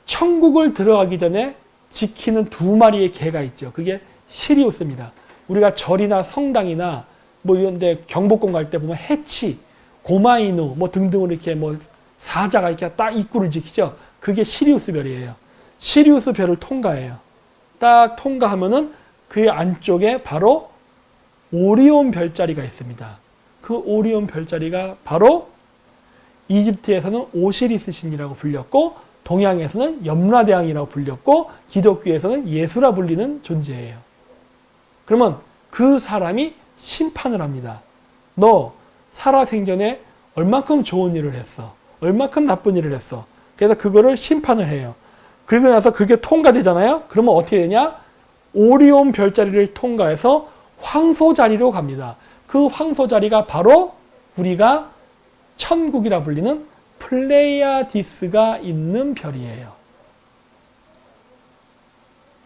S1: 천국을 들어가기 전에 지키는 두 마리의 개가 있죠. 그게 시리우스입니다. 우리가 절이나 성당이나 이런 데 경복궁 갈 때 보면 해치, 고마이누 등등으로 이렇게 사자가 이렇게 딱 입구를 지키죠. 그게 시리우스 별이에요. 시리우스 별을 통과해요. 딱 통과하면은 그 안쪽에 바로 오리온 별자리가 있습니다. 그 오리온 별자리가 바로 이집트에서는 오시리스 신이라고 불렸고, 동양에서는 염라대왕이라고 불렸고, 기독교에서는 예수라 불리는 존재예요. 그러면 그 사람이 심판을 합니다. 너 살아생전에 얼만큼 좋은 일을 했어. 얼만큼 나쁜 일을 했어. 그래서 그거를 심판을 해요. 그리고 나서 그게 통과되잖아요. 그러면 어떻게 되냐? 오리온 별자리를 통과해서 황소 자리로 갑니다. 그 황소 자리가 바로 우리가 천국이라 불리는 플레이아디스가 있는 별이에요.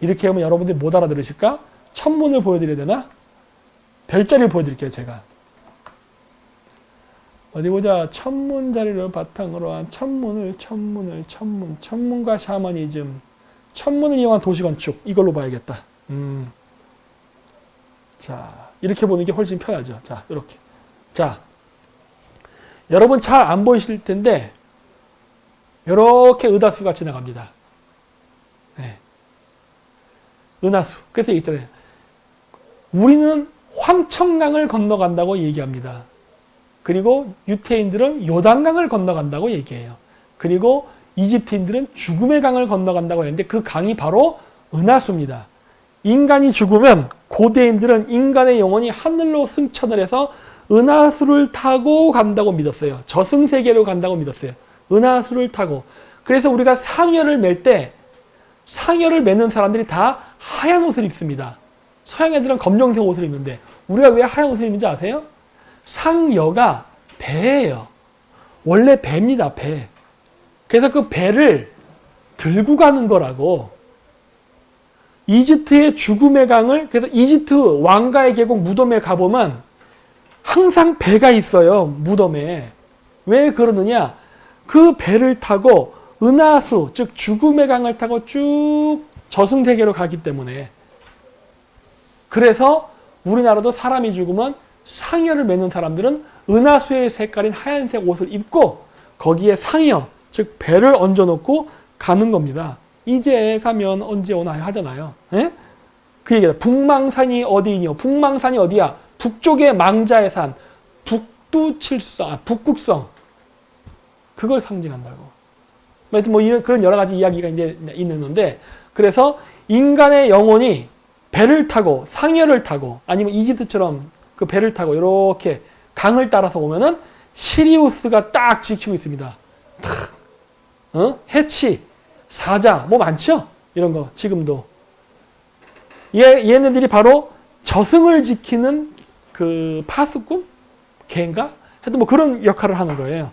S1: 이렇게 하면 여러분들이 못 알아들으실까? 천문을 보여드려야 되나? 별자리를 보여드릴게요, 제가. 어디 보자. 천문 자리를 바탕으로 한 천문과 샤머니즘, 천문을 이용한 도시건축, 이걸로 봐야겠다. 자, 이렇게 보는 게 훨씬 편하죠. 자, 이렇게. 자, 여러분 잘 안 보이실 텐데, 이렇게 은하수가 지나갑니다. 네. 은하수. 그래서 있잖아요. 우리는 황천강을 건너간다고 얘기합니다. 그리고 유태인들은 요단강을 건너간다고 얘기해요. 그리고 이집트인들은 죽음의 강을 건너간다고 했는데 그 강이 바로 은하수입니다. 인간이 죽으면 고대인들은 인간의 영혼이 하늘로 승천을 해서 은하수를 타고 간다고 믿었어요. 저승세계로 간다고 믿었어요. 은하수를 타고. 그래서 우리가 상여를 맬 때 상여를 매는 사람들이 다 하얀 옷을 입습니다. 서양 애들은 검정색 옷을 입는데 우리가 왜 하얀 옷을 입는지 아세요? 상여가 배예요. 원래 배입니다. 배. 그래서 그 배를 들고 가는 거라고. 이집트의 죽음의 강을, 그래서 이집트 왕가의 계곡 무덤에 가보면 항상 배가 있어요. 무덤에. 왜 그러느냐? 그 배를 타고 은하수, 즉 죽음의 강을 타고 쭉 저승세계로 가기 때문에. 그래서 우리나라도 사람이 죽으면 상여를 매는 사람들은 은하수의 색깔인 하얀색 옷을 입고 거기에 상여, 즉 배를 얹어놓고 가는 겁니다. 이제 가면 언제 오나요 하잖아요. 에? 그 얘기다. 북망산이 어디냐? 북망산이 어디야? 북쪽의 망자의 산, 북극성. 그걸 상징한다고. 하여튼 뭐 이런 그런 여러 가지 이야기가 이제 있는 건데, 그래서 인간의 영혼이 배를 타고 상여를 타고 아니면 이집트처럼 그 배를 타고 이렇게 강을 따라서 오면은 시리우스가 딱 지키고 있습니다. 해치, 사자, 뭐 많죠? 이런 거 지금도. 얘네들이 바로 저승을 지키는 그 파수꾼? 개인가? 하여튼 뭐 그런 역할을 하는 거예요.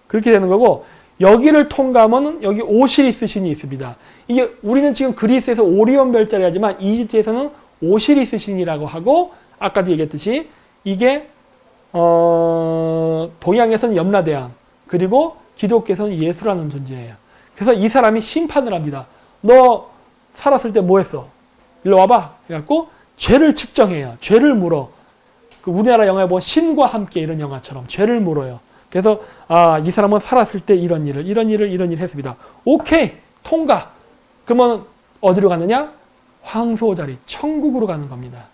S1: 그렇게 되는 거고, 여기를 통과하면 여기 오시리스 신이 있습니다. 이게 우리는 지금 그리스에서 오리온 별자리 하지만 이집트에서는 오시리스 신이라고 하고, 아까도 얘기했듯이 이게 동양에서는 염라대왕, 그리고 기독교에서는 예수라는 존재예요. 그래서 이 사람이 심판을 합니다. 너 살았을 때 뭐 했어? 일로 와봐. 해갖고 죄를 측정해요. 죄를 물어. 그 우리나라 영화에 보면 신과 함께 이런 영화처럼 죄를 물어요. 그래서 이 사람은 살았을 때 이런 일을 했습니다. 오케이, 통과. 그러면 어디로 가느냐? 황소 자리, 천국으로 가는 겁니다.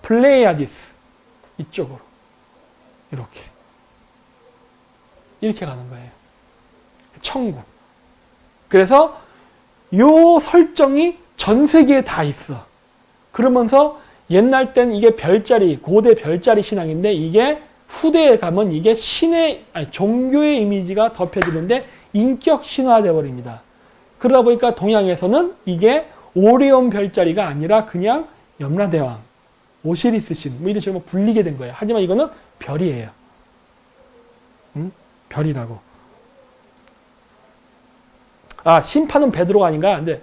S1: 플레이아디스, 이쪽으로 이렇게 가는 거예요. 천국. 그래서 요 설정이 전 세계에 다 있어. 그러면서 옛날 땐 이게 별자리, 고대 별자리 신앙인데 이게 후대에 가면 이게 종교의 이미지가 덮여지는데 인격 신화되어 버립니다. 그러다 보니까 동양에서는 이게 오리온 별자리가 아니라 그냥 염라대왕, 오시리스 신, 뭐 이런 식으로 불리게 된 거예요. 하지만 이거는 별이에요. 별이라고. 심판은 베드로가 아닌가? 근데,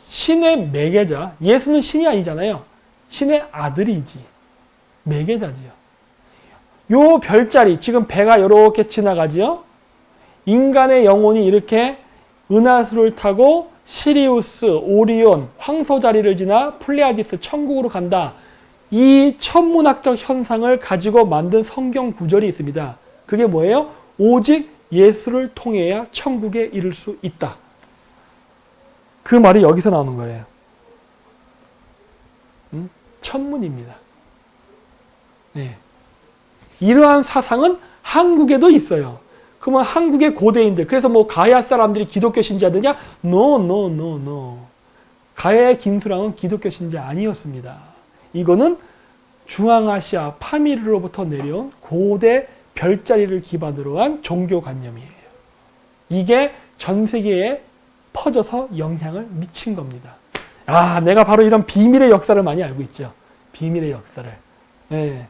S1: 신의 매개자. 예수는 신이 아니잖아요. 신의 아들이지. 매개자지요. 요 별자리, 지금 배가 이렇게 지나가지요. 인간의 영혼이 이렇게 은하수를 타고 시리우스, 오리온, 황소 자리를 지나 플레이아디스 천국으로 간다. 이 천문학적 현상을 가지고 만든 성경 구절이 있습니다. 그게 뭐예요? 오직 예수를 통해야 천국에 이를 수 있다. 그 말이 여기서 나오는 거예요. 천문입니다. 네. 이러한 사상은 한국에도 있어요. 그러면 한국의 고대인들, 그래서 뭐 가야 사람들이 기독교 신자들이냐? No. 가야의 김수랑은 기독교 신자 아니었습니다. 이거는 중앙아시아 파미르로부터 내려온 고대 별자리를 기반으로 한 종교관념이에요. 이게 전 세계에 퍼져서 영향을 미친 겁니다. 아, 내가 바로 이런 비밀의 역사를 많이 알고 있죠. 비밀의 역사를. 네.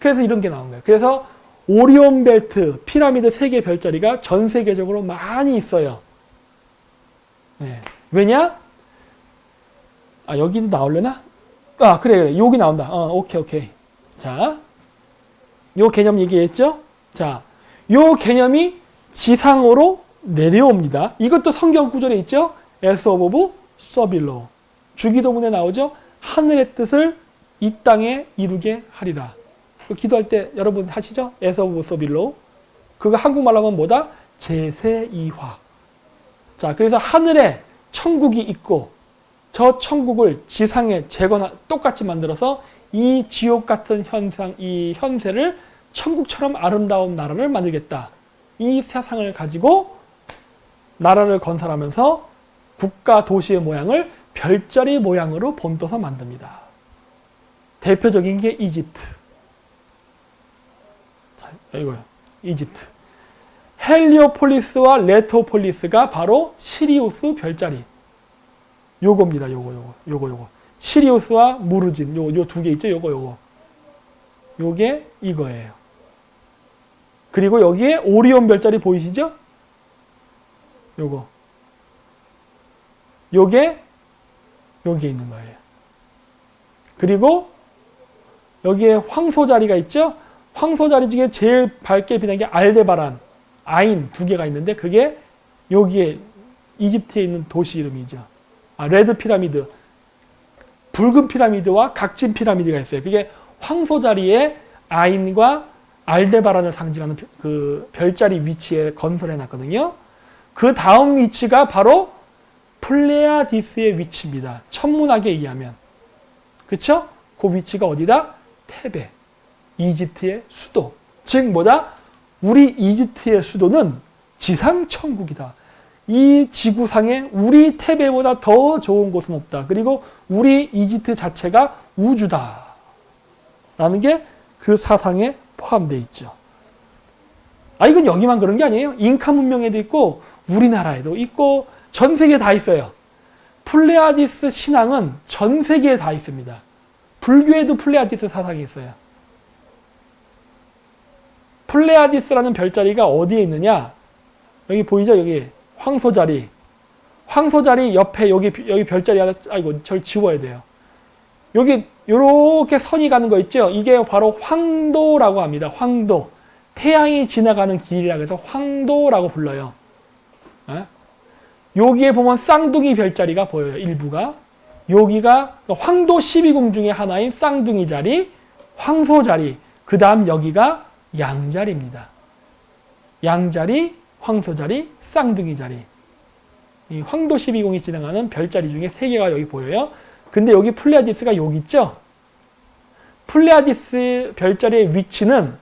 S1: 그래서 이런 게 나온 거예요. 그래서 오리온 벨트, 피라미드 3개 별자리가 전 세계적으로 많이 있어요. 네. 왜냐? 아, 여기도 나올려나? 아, 그래. 여기 나온다. 오케이. 자, 요 개념 얘기했죠? 자, 요 개념이 지상으로 내려옵니다. 이것도 성경 구절에 있죠? as above, so below. 주기도문에 나오죠? 하늘의 뜻을 이 땅에 이루게 하리라. 기도할 때 여러분 하시죠? as above, so below. 그거 한국말로 하면 뭐다? 제세이화. 자, 그래서 하늘에 천국이 있고 저 천국을 지상에 똑같이 만들어서 이 지옥 같은 현상, 이 현세를 천국처럼 아름다운 나라를 만들겠다. 이 사상을 가지고 나라를 건설하면서 국가 도시의 모양을 별자리 모양으로 본떠서 만듭니다. 대표적인 게 이집트. 자, 이거요. 이집트. 헬리오폴리스와 레토폴리스가 바로 시리우스 별자리. 요겁니다. 요거. 시리우스와 무르진. 요 두 개 있죠? 요게 이거예요. 그리고 여기에 오리온 별자리 보이시죠? 요게 여기에 있는 거예요. 그리고 여기에 황소자리가 있죠? 황소자리 중에 제일 밝게 빛나는 게 알데바란, 아인 두 개가 있는데 그게 여기에 이집트에 있는 도시 이름이죠. 레드 피라미드, 붉은 피라미드와 각진 피라미드가 있어요. 그게 황소자리에 아인과 알데바란을 상징하는 그 별자리 위치에 건설해 놨거든요. 그 다음 위치가 바로 플레아디스의 위치입니다. 천문학에 의하면. 그쵸? 그 위치가 어디다? 테베. 이집트의 수도. 즉 뭐다? 우리 이집트의 수도는 지상천국이다. 이 지구상에 우리 테베보다 더 좋은 곳은 없다. 그리고 우리 이집트 자체가 우주다. 라는 게 그 사상에 포함되어 있죠. 아, 이건 여기만 그런 게 아니에요. 잉카 문명에도 있고 우리나라에도 있고 전 세계에 다 있어요. 플레아디스 신앙은 전 세계에 다 있습니다. 불교에도 플레아디스 사상이 있어요. 플레아디스라는 별자리가 어디에 있느냐? 여기 보이죠? 여기 황소자리. 황소자리 옆에 여기 별자리 하나, 아이고, 저를 지워야 돼요. 여기 요렇게 선이 가는 거 있죠? 이게 바로 황도라고 합니다. 황도. 태양이 지나가는 길이라고 해서 황도라고 불러요. 여기에 보면 쌍둥이 별자리가 보여요. 일부가. 여기가 황도 12궁 중에 하나인 쌍둥이 자리, 황소자리. 그 다음 여기가 양자리입니다. 양자리, 황소자리, 쌍둥이 자리. 이 황도 12궁이 지나가는 별자리 중에 3개가 여기 보여요. 근데 여기 플레아디스가 여기 있죠? 플레아디스 별자리의 위치는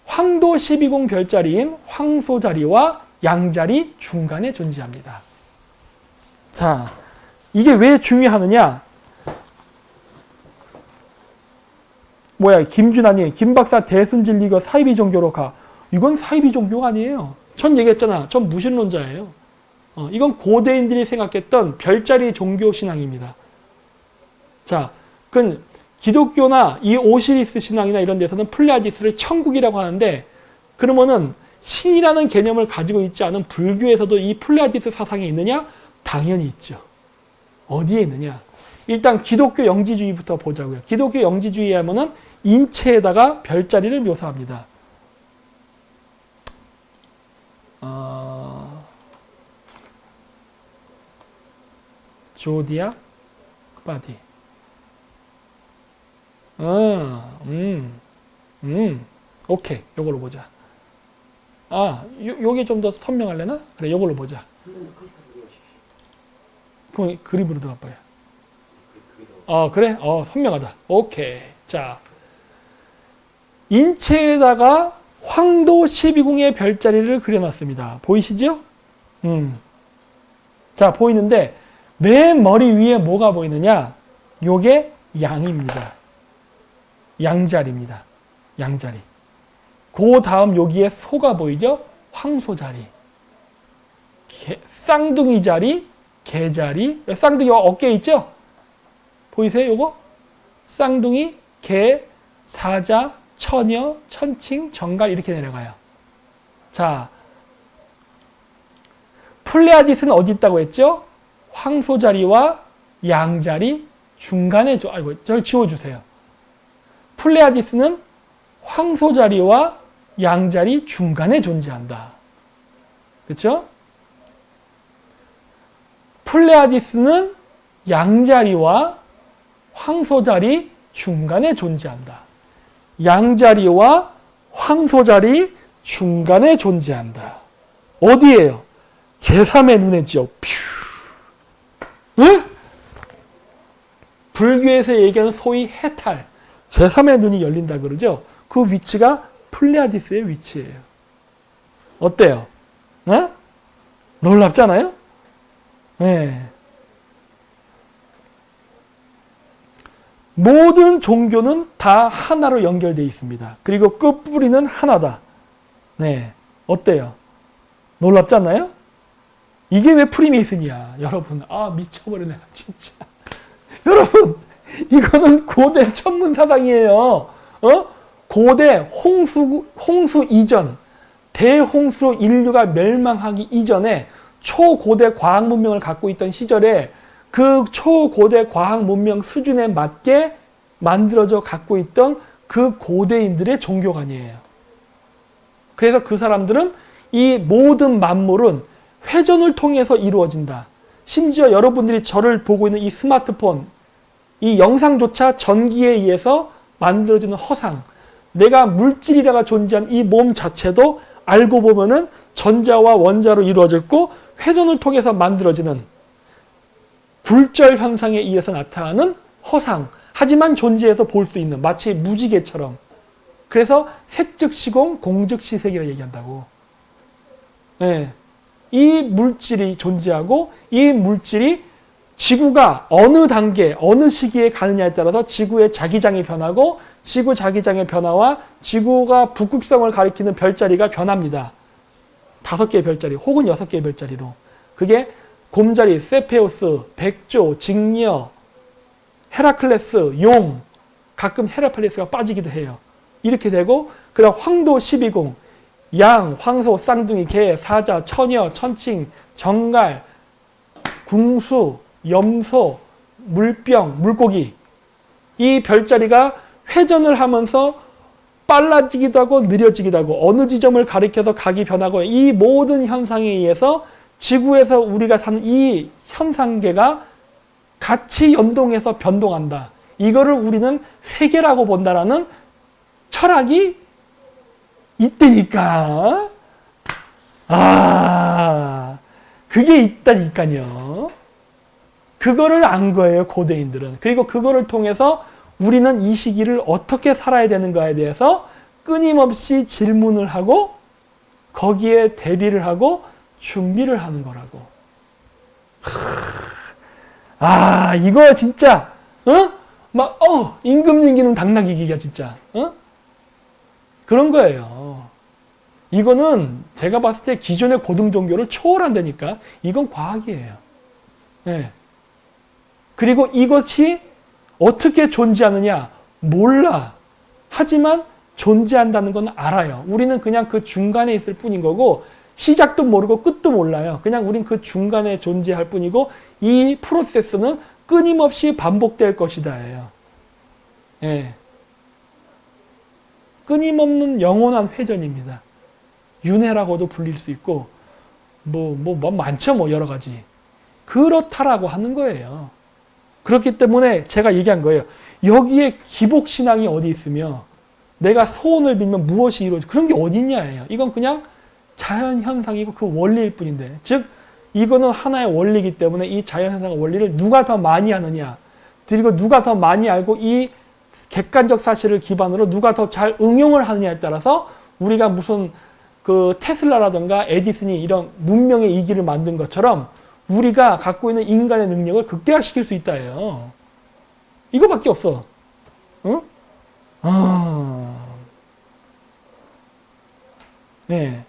S1: 황도 12궁 별자리인 황소자리와 양자리 중간에 존재합니다. 자, 이게 왜 중요하느냐? 김준환이 김박사 대순진리교 사이비 종교로 가. 이건 사이비 종교가 아니에요. 전 얘기했잖아. 전 무신론자예요. 이건 고대인들이 생각했던 별자리 종교 신앙입니다. 자, 그 기독교나 이 오시리스 신앙이나 이런 데서는 플레아디스를 천국이라고 하는데, 그러면은 신이라는 개념을 가지고 있지 않은 불교에서도 이 플레아디스 사상이 있느냐? 당연히 있죠. 어디에 있느냐? 일단 기독교 영지주의부터 보자고요. 기독교 영지주의 하면은 인체에다가 별자리를 묘사합니다. 조디악 바디. 오케이. 요걸로 보자. 요게 좀 더 선명할래나? 그래, 요걸로 보자. 그럼 그립으로 들어가 버려. 그래? 선명하다. 오케이. 자. 인체에다가 황도 12궁의 별자리를 그려놨습니다. 보이시죠? 자, 보이는데, 맨 머리 위에 뭐가 보이느냐? 요게 양입니다. 양자리입니다. 양자리. 그 다음 여기에 소가 보이죠? 황소자리. 쌍둥이 자리, 개자리. 쌍둥이 어깨에 있죠? 보이세요? 요거? 쌍둥이, 개, 사자, 처녀, 천칭, 정갈 이렇게 내려가요. 자, 플레아디스는 어디 있다고 했죠? 황소자리와 양자리 중간에, 아이고, 저를 지워주세요. 플레아디스는 황소자리와 양자리 중간에 존재한다. 그렇죠? 플레아디스는 양자리와 황소자리 중간에 존재한다. 양자리와 황소자리 중간에 존재한다. 어디예요? 제3의 눈에지요. 응? 불교에서 얘기하는 소위 해탈, 제3의 눈이 열린다 그러죠. 그 위치가 플레아디스의 위치예요. 어때요? 어? 놀랍잖아요? 네. 모든 종교는 다 하나로 연결되어 있습니다. 그리고 끝뿌리는 하나다. 네. 어때요? 놀랍지 않나요? 이게 왜 프리메이슨이야? 여러분, 미쳐버리네, 진짜. 여러분, 이거는 고대 천문사상이에요. 고대 홍수 이전, 대홍수로 인류가 멸망하기 이전에 초고대 과학 문명을 갖고 있던 시절에 그 초고대 과학 문명 수준에 맞게 만들어져 갖고 있던 그 고대인들의 종교관이에요. 그래서 그 사람들은 이 모든 만물은 회전을 통해서 이루어진다. 심지어 여러분들이 저를 보고 있는 이 스마트폰, 이 영상조차 전기에 의해서 만들어지는 허상, 내가 물질이라가 존재한 이 몸 자체도 알고 보면은 전자와 원자로 이루어졌고 회전을 통해서 만들어지는 굴절 현상에 의해서 나타나는 허상, 하지만 존재해서 볼 수 있는 마치 무지개처럼. 그래서 색즉시공, 공즉시색이라고 얘기한다고. 네. 이 물질이 존재하고 이 물질이 지구가 어느 단계, 어느 시기에 가느냐에 따라서 지구의 자기장이 변하고 지구 자기장의 변화와 지구가 북극성을 가리키는 별자리가 변합니다. 5개의 별자리 혹은 6개의 별자리로. 그게 곰자리, 세페우스, 백조, 직녀, 헤라클레스, 용, 가끔 헤라클레스가 빠지기도 해요. 이렇게 되고 그다음 황도 12궁, 양, 황소, 쌍둥이, 개, 사자, 처녀, 천칭, 정갈, 궁수, 염소, 물병, 물고기. 이 별자리가 회전을 하면서 빨라지기도 하고 느려지기도 하고 어느 지점을 가리켜서 각이 변하고 이 모든 현상에 의해서 지구에서 우리가 사는 이 현상계가 같이 연동해서 변동한다. 이거를 우리는 세계라고 본다라는 철학이 있다니까. 그게 있다니까요. 그거를 안 거예요, 고대인들은. 그리고 그거를 통해서 우리는 이 시기를 어떻게 살아야 되는가에 대해서 끊임없이 질문을 하고 거기에 대비를 하고 준비를 하는 거라고. 이거 진짜, 임금님기는 당나귀기가 진짜, 그런 거예요. 이거는 제가 봤을 때 기존의 고등 종교를 초월한다니까. 이건 과학이에요. 네. 그리고 이것이 어떻게 존재하느냐? 몰라. 하지만 존재한다는 건 알아요. 우리는 그냥 그 중간에 있을 뿐인 거고 시작도 모르고 끝도 몰라요. 그냥 우린 그 중간에 존재할 뿐이고 이 프로세스는 끊임없이 반복될 것이다예요. 예. 끊임없는 영원한 회전입니다. 윤회라고도 불릴 수 있고 많죠, 여러 가지. 그렇다라고 하는 거예요. 그렇기 때문에 제가 얘기한 거예요. 여기에 기복신앙이 어디 있으며 내가 소원을 빌면 무엇이 이루어지 그런 게 어디 있냐예요. 이건 그냥 자연현상이고 그 원리일 뿐인데, 즉 이거는 하나의 원리이기 때문에 이 자연현상의 원리를 누가 더 많이 하느냐, 그리고 누가 더 많이 알고 이 객관적 사실을 기반으로 누가 더 잘 응용을 하느냐에 따라서 우리가 무슨 그 테슬라라든가 에디슨이 이런 문명의 이기를 만든 것처럼 우리가 갖고 있는 인간의 능력을 극대화시킬 수 있다예요. 이거밖에 없어. 응? 네.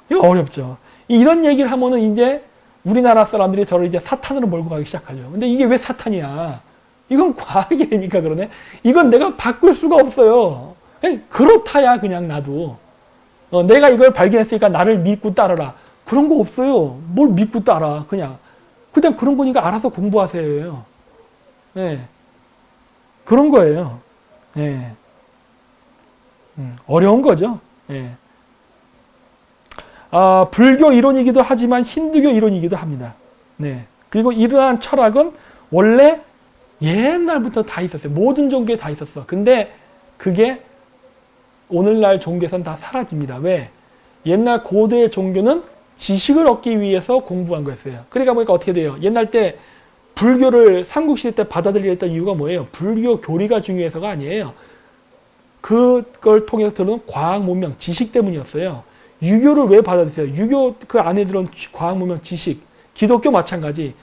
S1: 이거 어렵죠. 이런 얘기를 하면은 이제 우리나라 사람들이 저를 이제 사탄으로 몰고 가기 시작하죠. 근데 이게 왜 사탄이야? 이건 과학이니까 그러네. 이건 내가 바꿀 수가 없어요. 그냥 그렇다야 그냥 나도. 내가 이걸 발견했으니까 나를 믿고 따르라. 그런 거 없어요. 뭘 믿고 따라. 그냥 그런 거니까 알아서 공부하세요. 네. 그런 거예요. 네. 어려운 거죠. 네. 불교 이론이기도 하지만 힌두교 이론이기도 합니다. 네. 그리고 이러한 철학은 원래 옛날부터 다 있었어요. 모든 종교에 다 있었어. 근데 그게 오늘날 종교에서는 다 사라집니다. 왜? 옛날 고대의 종교는 지식을 얻기 위해서 공부한 거였어요. 그러니까 보니까 어떻게 돼요? 옛날 때 불교를 삼국시대 때 받아들였던 이유가 뭐예요? 불교 교리가 중요해서가 아니에요. 그걸 통해서 들은 과학 문명, 지식 때문이었어요. 유교를 왜 받아들였어요? 유교 그 안에 들어온 과학 문명, 지식, 기독교 마찬가지.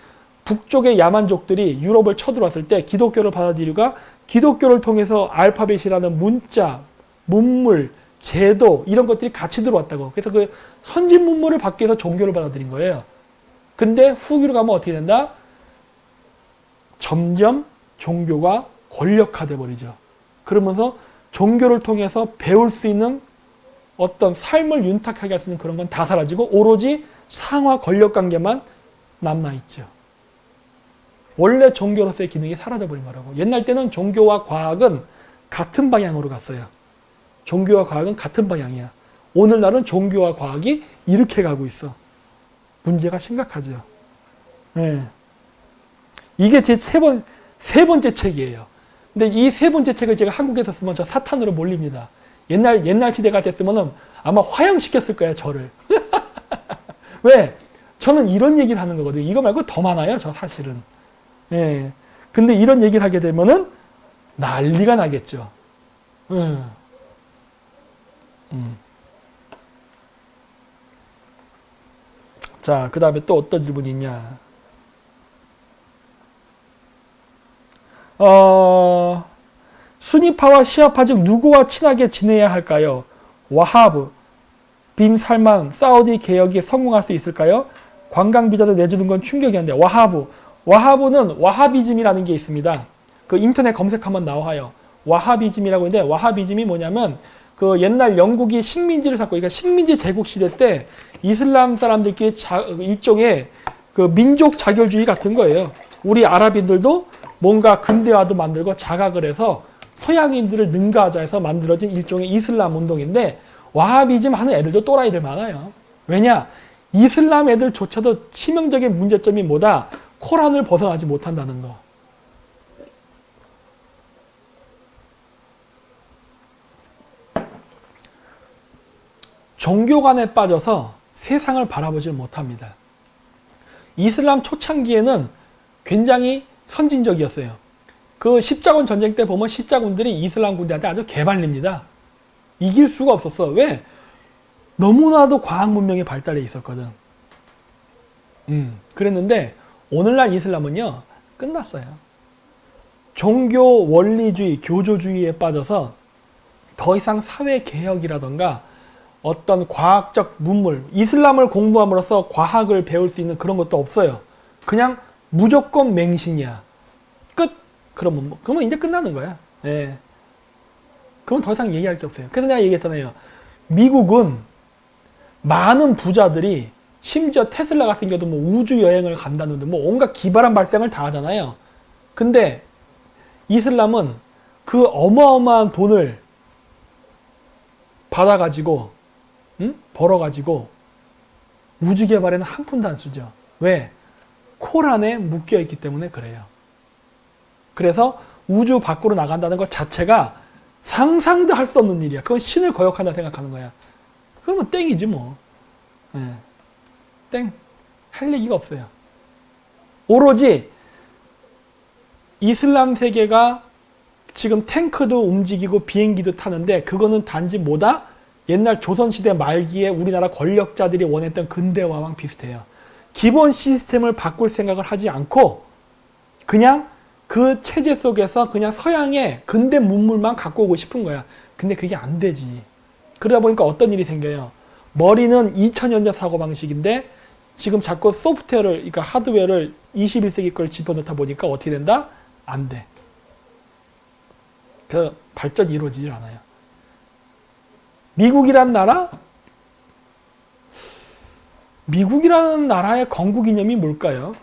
S1: 북쪽의 야만족들이 유럽을 쳐들어왔을 때 기독교를 받아들이가 기독교를 통해서 알파벳이라는 문자, 문물, 제도 이런 것들이 같이 들어왔다고. 그래서 그 선진 문물을 받기 위해서 종교를 받아들인 거예요. 근데 후기로 가면 어떻게 된다? 점점 종교가 권력화돼 버리죠. 그러면서 종교를 통해서 배울 수 있는 어떤 삶을 윤택하게 할 수 있는 그런 건 다 사라지고 오로지 상하 권력 관계만 남아있죠. 원래 종교로서의 기능이 사라져버린 거라고. 옛날 때는 종교와 과학은 같은 방향으로 갔어요. 종교와 과학은 같은 방향이야. 오늘날은 종교와 과학이 이렇게 가고 있어. 문제가 심각하죠. 네. 이게 제 세 번째 책이에요. 근데 이 세 번째 책을 제가 한국에서 쓰면 저 사탄으로 몰립니다. 옛날 시대가 됐으면 아마 화형시켰을 거야, 저를. 왜? 저는 이런 얘기를 하는 거거든요. 이거 말고 더 많아요, 저 사실은. 예. 근데 이런 얘기를 하게 되면은 난리가 나겠죠. 자, 그 다음에 또 어떤 질문이 있냐. 수니파와 시아파 중 누구와 친하게 지내야 할까요? 와하브, 빈 살만, 사우디 개혁이 성공할 수 있을까요? 관광 비자도 내주는 건 충격이었는데 와하브는 와하비즘이라는 게 있습니다. 그 인터넷 검색하면 나와요. 와하비즘이라고 있는데 와하비즘이 뭐냐면 그 옛날 영국이 식민지를 쌓고 그러니까 식민지 제국 시대 때 이슬람 사람들끼리 일종의 그 민족 자결주의 같은 거예요. 우리 아랍인들도 뭔가 근대화도 만들고 자각을 해서 서양인들을 능가하자 해서 만들어진 일종의 이슬람 운동인데 와하비즘 하는 애들도 또라이들 많아요. 왜냐? 이슬람 애들조차도 치명적인 문제점이 뭐다? 코란을 벗어나지 못한다는 거. 종교관에 빠져서 세상을 바라보질 못합니다. 이슬람 초창기에는 굉장히 선진적이었어요. 그 십자군 전쟁 때 보면 십자군들이 이슬람 군대한테 아주 개발립니다. 이길 수가 없었어. 왜? 너무나도 과학 문명이 발달해 있었거든. 그랬는데 오늘날 이슬람은요 끝났어요. 종교 원리주의, 교조주의에 빠져서 더 이상 사회 개혁이라던가 어떤 과학적 문물, 이슬람을 공부함으로써 과학을 배울 수 있는 그런 것도 없어요. 그냥 무조건 맹신이야. 끝. 그러면 이제 끝나는 거야. 네. 그럼 더 이상 얘기할 게 없어요. 그래서 내가 얘기했잖아요. 미국은 많은 부자들이 심지어 테슬라 같은 경우도 뭐 우주 여행을 간다는데 뭐 온갖 기발한 발상을 다 하잖아요. 근데 이슬람은 그 어마어마한 돈을 받아가지고 벌어가지고 우주 개발에는 한 푼도 안 쓰죠. 왜? 코란에 묶여있기 때문에 그래요. 그래서 우주 밖으로 나간다는 것 자체가 상상도 할 수 없는 일이야. 그건 신을 거역한다 생각하는 거야. 그러면 땡이지 뭐. 네. 땡. 할 얘기가 없어요. 오로지 이슬람 세계가 지금 탱크도 움직이고 비행기도 타는데 그거는 단지 뭐다? 옛날 조선시대 말기에 우리나라 권력자들이 원했던 근대화랑 비슷해요. 기본 시스템을 바꿀 생각을 하지 않고 그냥 그 체제 속에서 그냥 서양의 근대 문물만 갖고 오고 싶은 거야. 근데 그게 안 되지. 그러다 보니까 어떤 일이 생겨요. 머리는 2000년대 사고방식인데 지금 자꾸 소프트웨어를, 그러니까 하드웨어를 21세기 걸 집어넣다 보니까 어떻게 된다? 안 돼. 그 발전이 이루어지질 않아요. 미국이란 나라? 미국이라는 나라의 건국 이념이 뭘까요?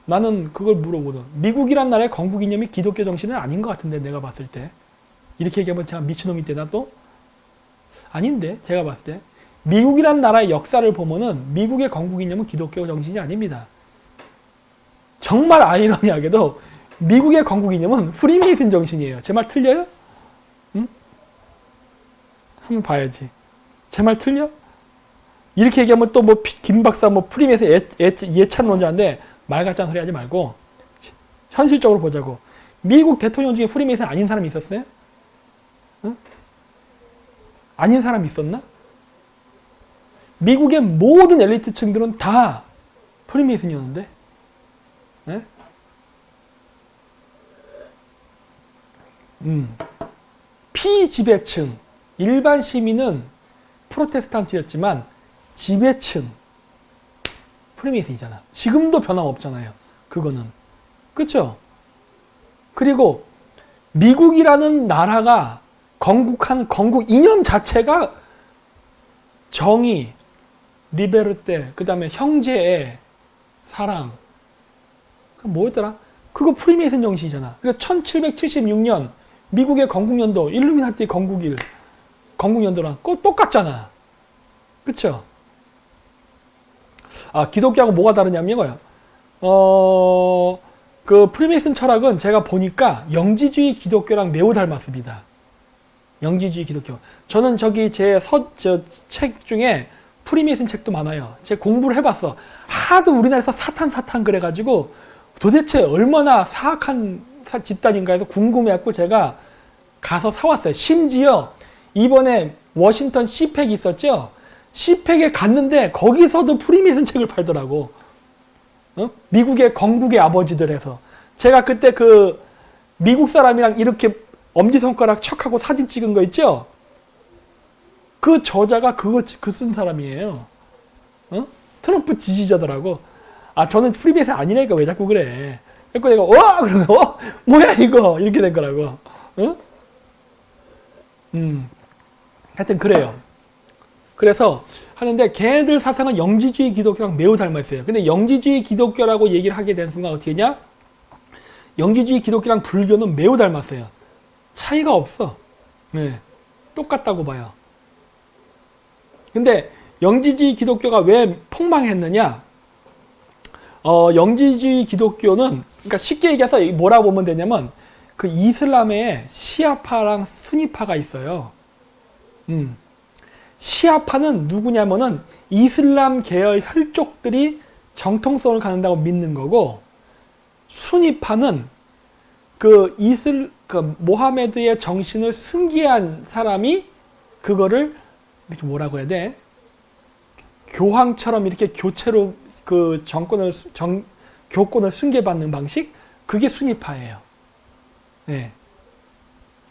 S1: 나는 그걸 물어보든. 미국이란 나라의 건국 이념이 기독교 정신은 아닌 것 같은데, 내가 봤을 때. 이렇게 얘기하면 제가 미친놈이 되나 또? 아닌데, 제가 봤을 때. 미국이란 나라의 역사를 보면은 미국의 건국 이념은 기독교 정신이 아닙니다. 정말 아이러니하게도 미국의 건국 이념은 프리메이슨 정신이에요. 제 말 틀려요? 응? 한번 봐야지. 제 말 틀려? 이렇게 얘기하면 또 뭐 김 박사 뭐 프리메이슨 예찬론자인데 말 같지 않은 소리 하지 말고 현실적으로 보자고. 미국 대통령 중에 프리메이슨 아닌 사람이 있었어요? 응? 아닌 사람이 있었나? 미국의 모든 엘리트층들은 다 프리메이슨이었는데, 네? 피지배층, 일반 시민은 프로테스탄트였지만 지배층 프리메이슨이잖아. 지금도 변함없잖아요. 그거는. 그쵸? 그리고 미국이라는 나라가 건국한 건국 이념 자체가 정의, 리베르테, 그 다음에 형제의 사랑. 뭐였더라? 그거 프리메이슨 정신이잖아. 그러니까 1776년 미국의 건국연도, 일루미나티 건국연도랑 똑같잖아. 그쵸? 아, 기독교하고 뭐가 다르냐면 이거야. 그 프리메이슨 철학은 제가 보니까 영지주의 기독교랑 매우 닮았습니다. 영지주의 기독교. 저는 저기 제 책 중에 프리메이슨 책도 많아요. 제가 공부를 해봤어. 하도 우리나라에서 사탄 그래가지고 도대체 얼마나 사악한 집단인가 해서 궁금해갖고 제가 가서 사왔어요. 심지어 이번에 워싱턴 시팩 있었죠? 시팩에 갔는데 거기서도 프리메이슨 책을 팔더라고. 미국의 건국의 아버지들 해서. 제가 그때 그 미국 사람이랑 이렇게 엄지손가락 척하고 사진 찍은 거 있죠? 그 저자가 그거 쓴 사람이에요. 트럼프 지지자더라고. 아, 저는 프리메이슨 아니라니까 왜 자꾸 그래. 그래서 내가 그러면 뭐야 이거 이렇게 된 거라고. 하여튼 그래요. 그래서 하는데 걔네들 사상은 영지주의 기독교랑 매우 닮아 있어요. 근데 영지주의 기독교라고 얘기를 하게 된 순간 어떻게 했냐? 영지주의 기독교랑 불교는 매우 닮았어요. 차이가 없어. 네, 똑같다고 봐요. 근데 영지주의 기독교가 왜 폭망했느냐? 영지주의 기독교는, 그러니까 쉽게 얘기해서 뭐라고 보면 되냐면, 그 이슬람에 시아파랑 수니파가 있어요. 시아파는 누구냐면은 이슬람 계열 혈족들이 정통성을 갖는다고 믿는 거고, 수니파는 그 모하메드의 정신을 승계한 사람이 그거를 이렇게 뭐라고 해야 돼? 교황처럼 이렇게 교체로 그 교권을 승계받는 방식? 그게 수니파예요. 네.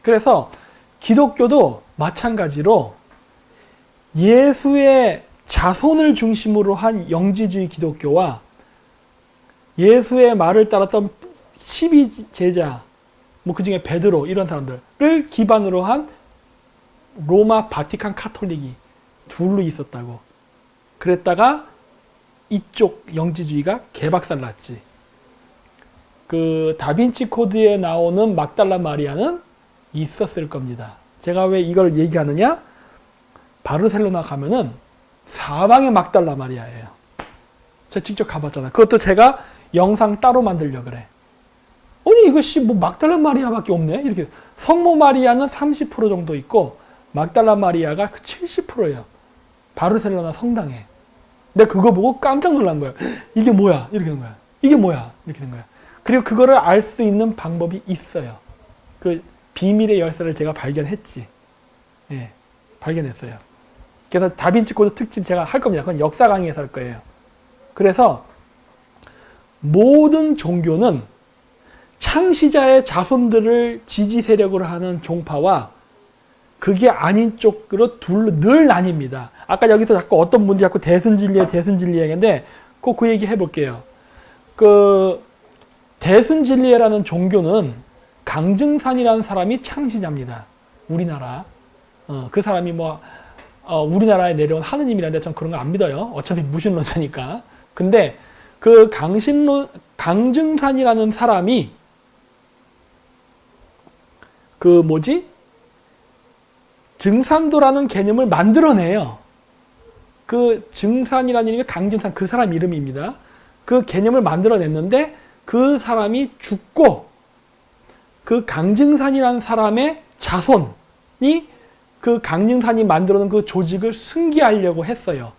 S1: 그래서 기독교도 마찬가지로 예수의 자손을 중심으로 한 영지주의 기독교와 예수의 말을 따랐던 12제자, 뭐 그 중에 베드로 이런 사람들을 기반으로 한 로마 바티칸 카톨릭이 둘로 있었다고. 그랬다가 이쪽 영지주의가 개박살 났지. 그 다빈치 코드에 나오는 막달라 마리아는 있었을 겁니다. 제가 왜 이걸 얘기하느냐? 바르셀로나 가면은 사방에 막달라 마리아예요. 제가 직접 가봤잖아요. 그것도 제가 영상 따로 만들려고 그래. 아니 이것이 뭐 막달라 마리아밖에 없네? 이렇게. 성모 마리아는 30% 정도 있고 막달라 마리아가 70%예요. 바르셀로나 성당에. 내가 그거 보고 깜짝 놀란 거야. 이게 뭐야? 이렇게 된 거야. 이게 뭐야? 이렇게 된 거야. 그리고 그거를 알 수 있는 방법이 있어요. 그 비밀의 열쇠를 제가 발견했지. 예, 발견했어요. 그래서 다빈치 코드 특집 제가 할 겁니다. 그건 역사 강의에서 할 거예요. 그래서 모든 종교는 창시자의 자손들을 지지 세력으로 하는 종파와 그게 아닌 쪽으로 늘 나뉩니다. 아까 여기서 자꾸 어떤 분들이 자꾸 대순진리에 얘기했는데 꼭 그 얘기 해볼게요. 그 대순진리라는 종교는 강증산이라는 사람이 창시자입니다. 우리나라. 그 사람이 우리나라에 내려온 하느님이라는데 전 그런 거 안 믿어요. 어차피 무신론자니까. 근데 그 강증산이라는 사람이 증산도라는 개념을 만들어내요. 그 증산이라는 이름이 강증산, 그 사람 이름입니다. 그 개념을 만들어냈는데 그 사람이 죽고 그 강증산이라는 사람의 자손이 그 강증산이 만들어놓은 그 조직을 승계하려고 했어요.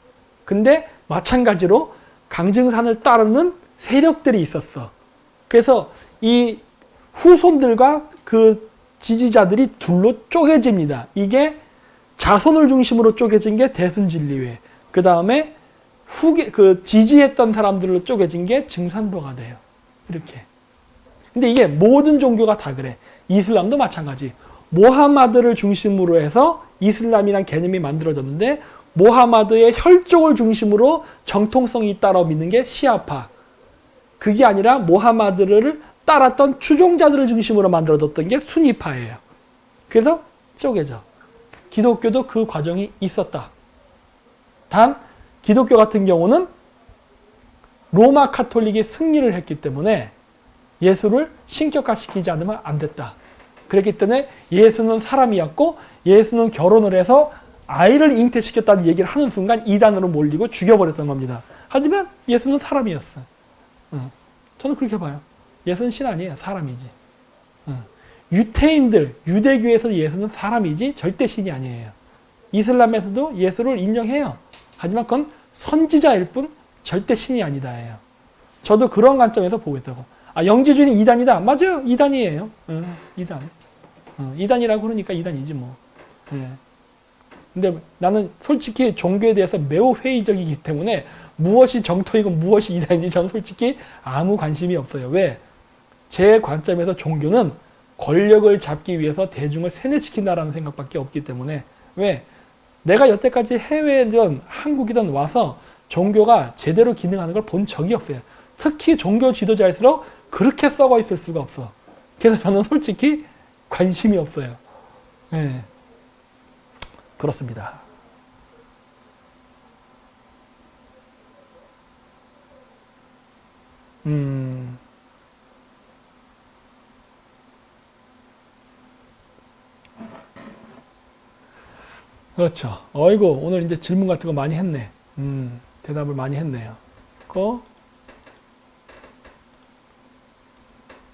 S1: 근데 마찬가지로 강증산을 따르는 세력들이 있었어. 그래서 이 후손들과 그 지지자들이 둘로 쪼개집니다. 이게 자손을 중심으로 쪼개진 게 대순진리회. 그 다음에 지지했던 사람들로 쪼개진 게 증산도가 돼요. 이렇게. 근데 이게 모든 종교가 다 그래. 이슬람도 마찬가지. 모하마드를 중심으로 해서 이슬람이란 개념이 만들어졌는데 모하마드의 혈족을 중심으로 정통성이 있다고 믿는 게 시아파. 그게 아니라 모하마드를 따랐던 추종자들을 중심으로 만들어졌던 게 수니파예요. 그래서 쪼개져. 기독교도 그 과정이 있었다. 단 기독교 같은 경우는 로마 카톨릭이 승리를 했기 때문에 예수를 신격화시키지 않으면 안 됐다. 그렇기 때문에 예수는 사람이었고 예수는 결혼을 해서 아이를 잉태시켰다는 얘기를 하는 순간 이단으로 몰리고 죽여버렸던 겁니다. 하지만 예수는 사람이었어. 저는 그렇게 봐요. 예수는 신 아니에요. 사람이지. 유태인들, 유대교에서 예수는 사람이지 절대 신이 아니에요. 이슬람에서도 예수를 인정해요. 하지만 그건 선지자일 뿐 절대 신이 아니다예요. 저도 그런 관점에서 보고 있다고. 영지주의는 이단이다. 맞아요. 이단이에요. 이단. 이단이라고 그러니까 이단이지 뭐. 근데 나는 솔직히 종교에 대해서 매우 회의적이기 때문에 무엇이 정토이고 무엇이 이단인지 저는 솔직히 아무 관심이 없어요. 왜? 제 관점에서 종교는 권력을 잡기 위해서 대중을 세뇌시킨다라는 생각밖에 없기 때문에. 왜? 내가 여태까지 해외든 한국이든 와서 종교가 제대로 기능하는 걸 본 적이 없어요. 특히 종교 지도자일수록 그렇게 썩어 있을 수가 없어. 그래서 저는 솔직히 관심이 없어요. 네. 그렇습니다. 그렇죠. 어이구, 오늘 이제 질문 같은 거 많이 했네. 대답을 많이 했네요.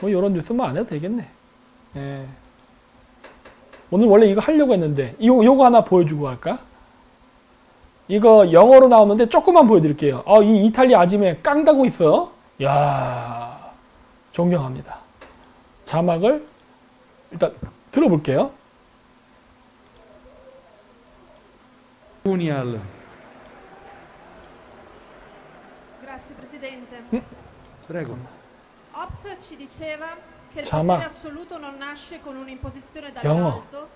S1: 이런 뉴스만 안 해도 되겠네. 예. 오늘 원래 이거 하려고 했는데, 요거 하나 보여주고 할까? 이거 영어로 나오는데 조금만 보여드릴게요. 이 이탈리아 아줌에 깡다고 있어. 야, 존경합니다. 자막을 일단 들어볼게요.
S2: Grazie
S3: Presidente.
S2: Prego.
S3: Hobbes ci diceva che il
S1: Ciao, ma-
S3: potere assoluto non nasce con un'imposizione
S1: 영어.
S3: dall'alto,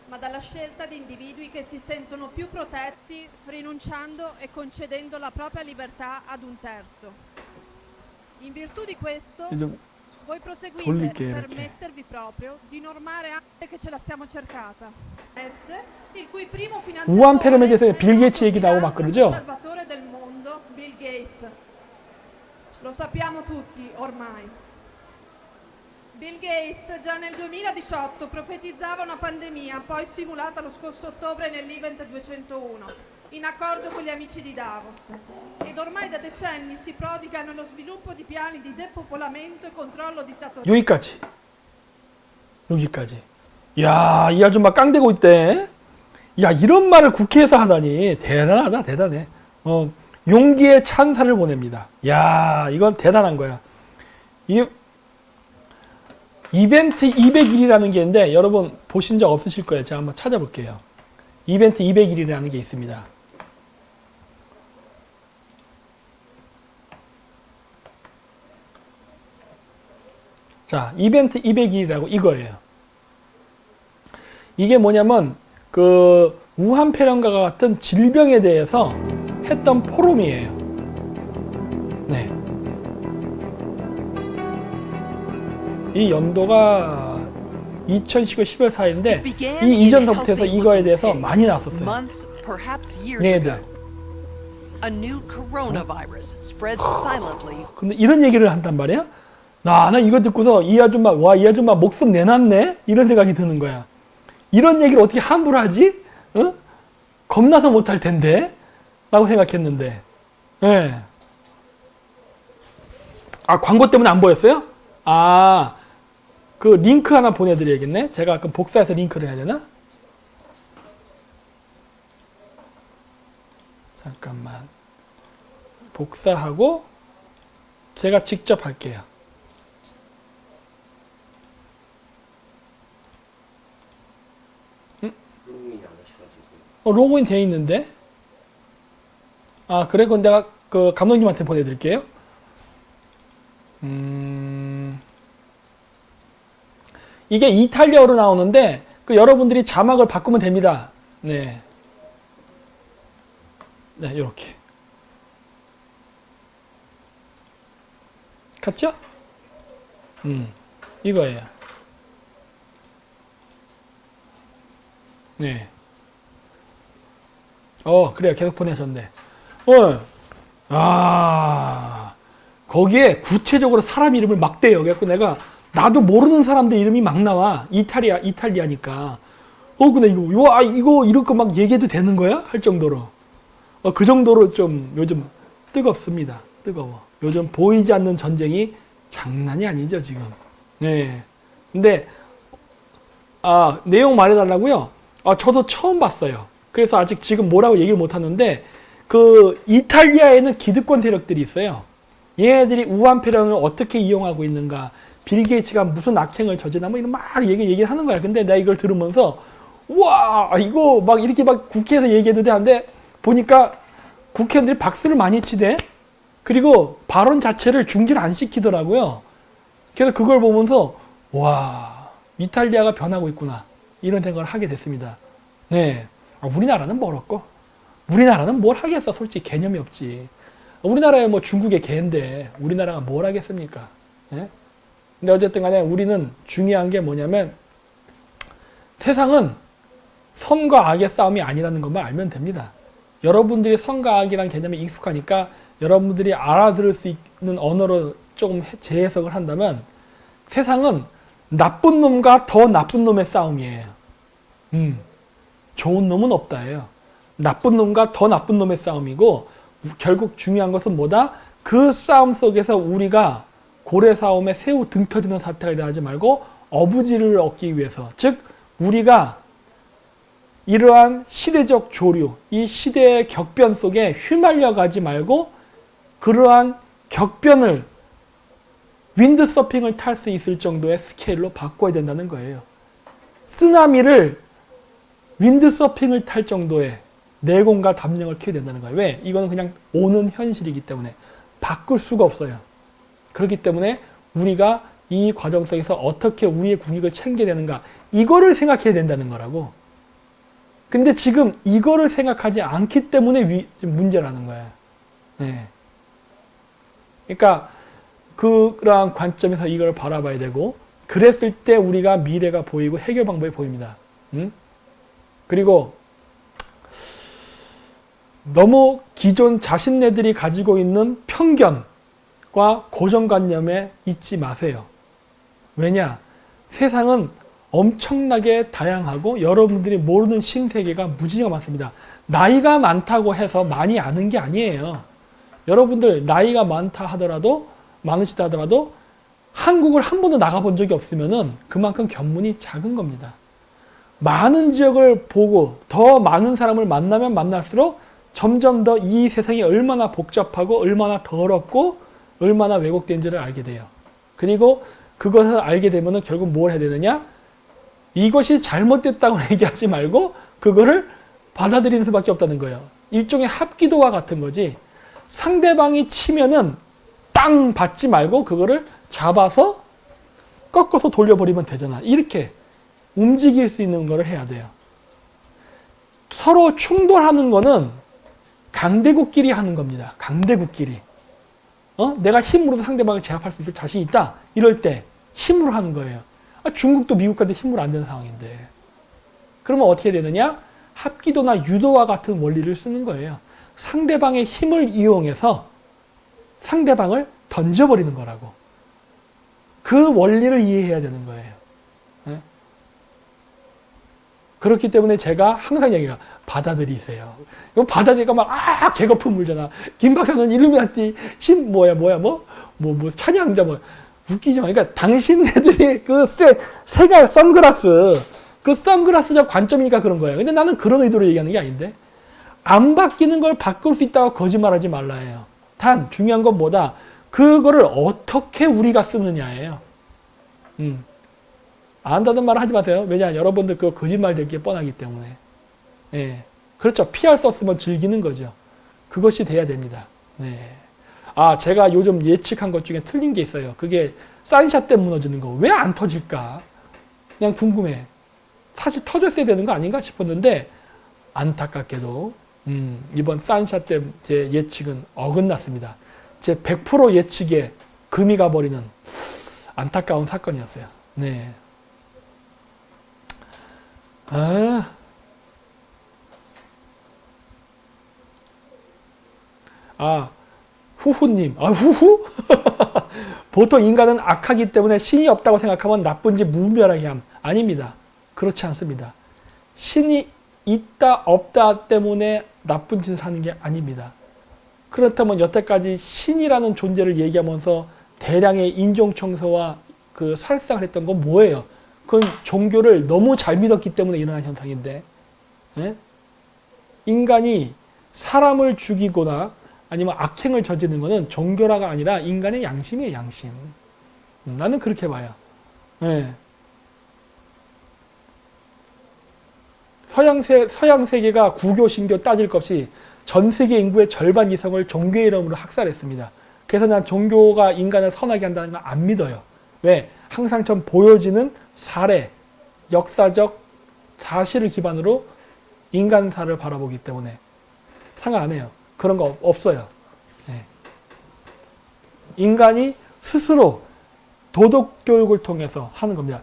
S3: ma dalla scelta di individui che si sentono più protetti rinunciando e concedendo la propria libertà ad un terzo. In virtù di questo,
S1: 좀
S3: voi proseguite
S1: 돌릴게요,
S3: per
S1: 이렇게.
S3: mettervi proprio di normare anche che ce la siamo cercata. Il cui primo
S1: 우한 패러메디에서
S3: finanziatore
S1: 빌 게이츠 얘기 나오고 막 그러죠?
S3: salvatore del mondo, Bill Gates. Lo sappiamo tutti ormai. Bill Gates già nel 2018 profetizzava una pandemia, poi simulata lo scorso ottobre nell'Event 201, in accordo con gli amici di Davos. Ed ormai da decenni si prodiga nello sviluppo di piani di depopolamento e controllo dittatoriale.
S1: 여기까지. 야, 이 아줌마 깡대고 있대. 야, 이런 말을 국회에서 하다니. 대단하다, 대단해. 용기의 찬사를 보냅니다. 야, 이건 대단한 거야. 이 이벤트 200일이라는 게 있는데 여러분 보신 적 없으실 거예요. 제가 한번 찾아볼게요. 이벤트 200일이라는 게 있습니다. 자, 이벤트 200일이라고 이거예요. 이게 뭐냐면 그 우한폐렴과 같은 질병에 대해서 했던 포럼이에요. 네. 이 연도가 2019 12월 4일인데 이 이전부터 해서 이거에 대해서 많이 나왔었어요. 얘네들. 근데 이런 얘기를 한단 말이야? 나 이거 듣고서 이 아줌마 목숨 내놨네? 이런 생각이 드는 거야. 이런 얘기를 어떻게 함부로 하지? 어? 겁나서 못할 텐데? 라고 생각했는데. 네. 아, 광고 때문에 안 보였어요? 아, 그 링크 하나 보내드려야겠네? 제가 아까 복사해서 링크를 해야 되나? 잠깐만. 복사하고 제가 직접 할게요. 로그인 돼 있는데? 아, 그래? 그건 내가 그 감독님한테 보내드릴게요. 이게 이탈리아어로 나오는데 그 여러분들이 자막을 바꾸면 됩니다. 네. 네, 이렇게. 갔죠? 이거예요. 네. 그래요. 계속 보내셨네. 거기에 구체적으로 사람 이름을 막 대요. 그래갖고 내가, 나도 모르는 사람들 이름이 막 나와. 이탈리아니까. 근데 이거 이렇게 막 얘기해도 되는 거야? 할 정도로. 그 정도로 좀 요즘 뜨겁습니다. 뜨거워. 요즘 보이지 않는 전쟁이 장난이 아니죠, 지금. 네. 근데, 내용 말해달라고요? 저도 처음 봤어요. 그래서 아직 지금 뭐라고 얘기를 못 하는데, 그 이탈리아에는 기득권 세력들이 있어요. 얘네들이 우한폐렴을 어떻게 이용하고 있는가, 빌 게이츠가 무슨 악행을 저지르나 뭐 이런 막 얘기를 하는 거야. 근데 내가 이걸 들으면서 우와, 이거 막 이렇게 막 국회에서 얘기해도 돼. 한데 보니까 국회의원들이 박수를 많이 치대. 그리고 발언 자체를 중지를 안 시키더라고요. 그래서 그걸 보면서 와, 이탈리아가 변하고 있구나, 이런 생각을 하게 됐습니다. 네. 우리나라는 멀었고, 우리나라는 뭘 하겠어. 솔직히 개념이 없지. 우리나라에 뭐 중국의 개인데 우리나라가 뭘 하겠습니까? 네? 근데 어쨌든 간에 우리는 중요한 게 뭐냐면, 세상은 선과 악의 싸움이 아니라는 것만 알면 됩니다. 여러분들이 선과 악이라는 개념에 익숙하니까 여러분들이 알아들을 수 있는 언어로 조금 재해석을 한다면, 세상은 나쁜 놈과 더 나쁜 놈의 싸움이에요. 좋은 놈은 없다예요. 나쁜 놈과 더 나쁜 놈의 싸움이고, 결국 중요한 것은 뭐다? 그 싸움 속에서 우리가 고래 싸움에 새우 등 터지는 사태가 일어나지 말고 어부지를 얻기 위해서, 즉 우리가 이러한 시대적 조류, 이 시대의 격변 속에 휘말려 가지 말고 그러한 격변을, 윈드서핑을 탈 수 있을 정도의 스케일로 바꿔야 된다는 거예요. 쓰나미를 윈드서핑을 탈 정도의 내공과 담력을 키워야 된다는 거예요. 왜? 이거는 그냥 오는 현실이기 때문에 바꿀 수가 없어요. 그렇기 때문에 우리가 이 과정 속에서 어떻게 우리의 국익을 챙겨야 되는가, 이거를 생각해야 된다는 거라고. 근데 지금 이거를 생각하지 않기 때문에 문제라는 거예요. 네. 그러니까 그러한 관점에서 이걸 바라봐야 되고, 그랬을 때 우리가 미래가 보이고 해결 방법이 보입니다. 그리고 너무 기존 자신네들이 가지고 있는 편견과 고정관념에 잊지 마세요. 왜냐? 세상은 엄청나게 다양하고 여러분들이 모르는 신세계가 무지가 많습니다. 나이가 많다고 해서 많이 아는 게 아니에요. 여러분들 나이가 많다 하더라도, 많으시다 하더라도 한국을 한 번도 나가본 적이 없으면은 그만큼 견문이 작은 겁니다. 많은 지역을 보고 더 많은 사람을 만나면 만날수록 점점 더 이 세상이 얼마나 복잡하고 얼마나 더럽고 얼마나 왜곡된지를 알게 돼요. 그리고 그것을 알게 되면은 결국 뭘 해야 되느냐? 이것이 잘못됐다고 얘기하지 말고 그거를 받아들이는 수밖에 없다는 거예요. 일종의 합기도와 같은 거지. 상대방이 치면은 땅 받지 말고 그거를 잡아서 꺾어서 돌려버리면 되잖아. 이렇게 움직일 수 있는 거를 해야 돼요. 서로 충돌하는 거는 강대국끼리 하는 겁니다. 강대국끼리. 내가 힘으로 상대방을 제압할 수 있을 자신 있다. 이럴 때 힘으로 하는 거예요. 중국도 미국한테 힘으로 안 되는 상황인데. 그러면 어떻게 되느냐? 합기도나 유도와 같은 원리를 쓰는 거예요. 상대방의 힘을 이용해서 상대방을 던져버리는 거라고. 그 원리를 이해해야 되는 거예요. 네? 그렇기 때문에 제가 항상 얘기해요. 받아들이세요. 이거 받아들이니까 막, 개거품 물잖아. 김 박사는 일루미나티, 찬양자, 웃기지 마. 그러니까 당신네들이 선글라스적 관점이니까 그런 거예요. 근데 나는 그런 의도로 얘기하는 게 아닌데. 안 바뀌는 걸 바꿀 수 있다고 거짓말하지 말라 해요. 단, 중요한 건 뭐다? 그거를 어떻게 우리가 쓰느냐예요. 안다는 말을 하지 마세요. 왜냐, 여러분들 그거 거짓말 될 게 뻔하기 때문에. 예. 그렇죠. PR 썼으면 즐기는 거죠. 그것이 돼야 됩니다. 네. 제가 요즘 예측한 것 중에 틀린 게 있어요. 그게 사인샷 때 무너지는 거. 왜 안 터질까? 그냥 궁금해. 사실 터졌어야 되는 거 아닌가 싶었는데, 안타깝게도, 이번 사인샷 때 제 예측은 어긋났습니다. 제 100% 예측에 금이 가버리는 안타까운 사건이었어요. 네. 후후님. 후후? 보통 인간은 악하기 때문에 신이 없다고 생각하면 나쁜지 무분별하게 함. 아닙니다. 그렇지 않습니다. 신이 있다 없다 때문에 나쁜 짓을 하는 게 아닙니다. 그렇다면 여태까지 신이라는 존재를 얘기하면서 대량의 인종청소와 그 살상을 했던 건 뭐예요? 그건 종교를 너무 잘 믿었기 때문에 일어난 현상인데, 예? 인간이 사람을 죽이거나 아니면 악행을 저지르는 것은 종교라가 아니라 인간의 양심이에요, 양심. 나는 그렇게 봐요. 예. 서양 세계가 구교, 신교 따질 것 없이 전 세계 인구의 절반 이상을 종교의 이름으로 학살했습니다. 그래서 난 종교가 인간을 선하게 한다는 건 안 믿어요. 왜? 항상 전 보여지는 사례, 역사적 사실을 기반으로 인간사를 바라보기 때문에 상관 안 해요. 그런 거 없어요. 네. 인간이 스스로 도덕 교육을 통해서 하는 겁니다.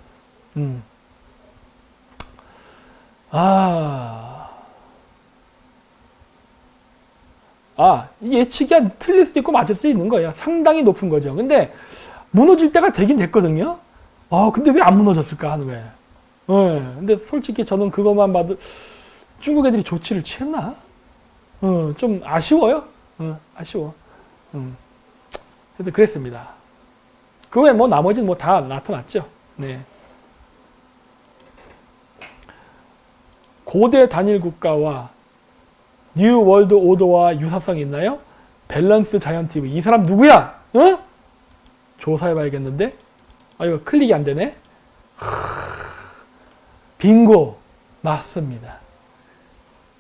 S1: 예측이 틀릴 수도 있고 맞을 수도 있는 거예요. 상당히 높은 거죠. 근데 무너질 때가 되긴 됐거든요. 근데 왜 안 무너졌을까 하는 거예요. 근데 솔직히 저는 그것만 봐도 중국 애들이 조치를 취했나? 좀 아쉬워요. 아쉬워. 그래서 그랬습니다. 그 외에 나머지는 다 나타났죠. 네. 고대 단일 국가와 뉴 월드 오더와 유사성이 있나요? 밸런스 자이언 TV. 이 사람 누구야? 조사해봐야겠는데? 이거 클릭이 안 되네? 빙고! 맞습니다.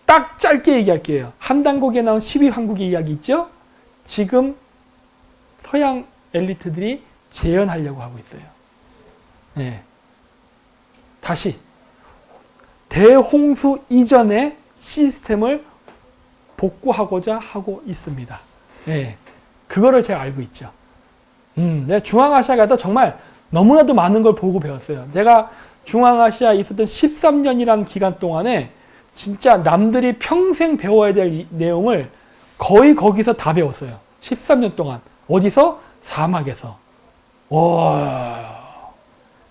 S1: 딱 짧게 얘기할게요. 한단곡에 나온 12황국의 이야기 있죠? 지금 서양 엘리트들이 재현하려고 하고 있어요. 네. 다시 대홍수 이전의 시스템을 복구하고자 하고 있습니다. 네. 그거를 제가 알고 있죠. 내가 중앙아시아 가서 정말 너무나도 많은 걸 보고 배웠어요. 제가 중앙아시아에 있었던 13년이라는 기간 동안에 진짜 남들이 평생 배워야 될 내용을 거의 거기서 다 배웠어요. 13년 동안. 어디서? 사막에서. 와,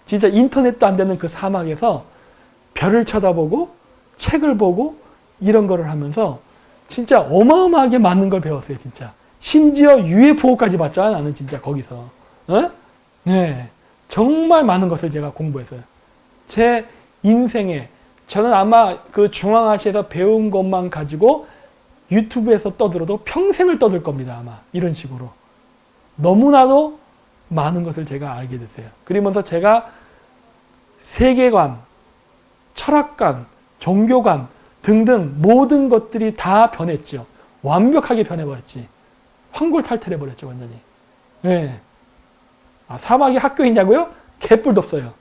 S1: 진짜 인터넷도 안 되는 그 사막에서 별을 쳐다보고 책을 보고 이런 거를 하면서 진짜 어마어마하게 많은 걸 배웠어요, 진짜. 심지어 UFO까지 봤잖아, 나는 진짜 거기서. 네. 정말 많은 것을 제가 공부했어요. 제 인생에, 저는 아마 그 중앙아시아에서 배운 것만 가지고 유튜브에서 떠들어도 평생을 떠들 겁니다, 아마. 이런 식으로. 너무나도 많은 것을 제가 알게 됐어요. 그러면서 제가 세계관, 철학관, 종교관, 등등 모든 것들이 다 변했죠. 완벽하게 변해버렸지. 황골탈퇴해버렸죠, 완전히. 예. 아, 사막에 학교 있냐고요? 개뿔도 없어요.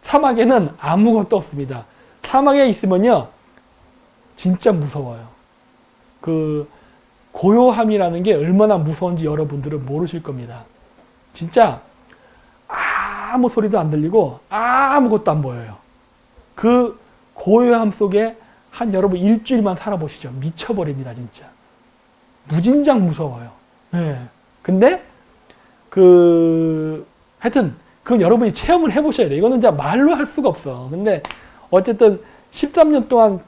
S1: 사막에는 아무것도 없습니다. 사막에 있으면요, 진짜 무서워요. 그 고요함이라는 게 얼마나 무서운지 여러분들은 모르실 겁니다. 진짜 아무 소리도 안 들리고 아무것도 안 보여요. 그 고요함 속에 한 여러분 일주일만 살아보시죠. 미쳐버립니다, 진짜. 무진장 무서워요. 예. 근데 하여튼 그건 여러분이 체험을 해보셔야 돼요. 이거는 진짜 말로 할 수가 없어. 근데 어쨌든 13년 동안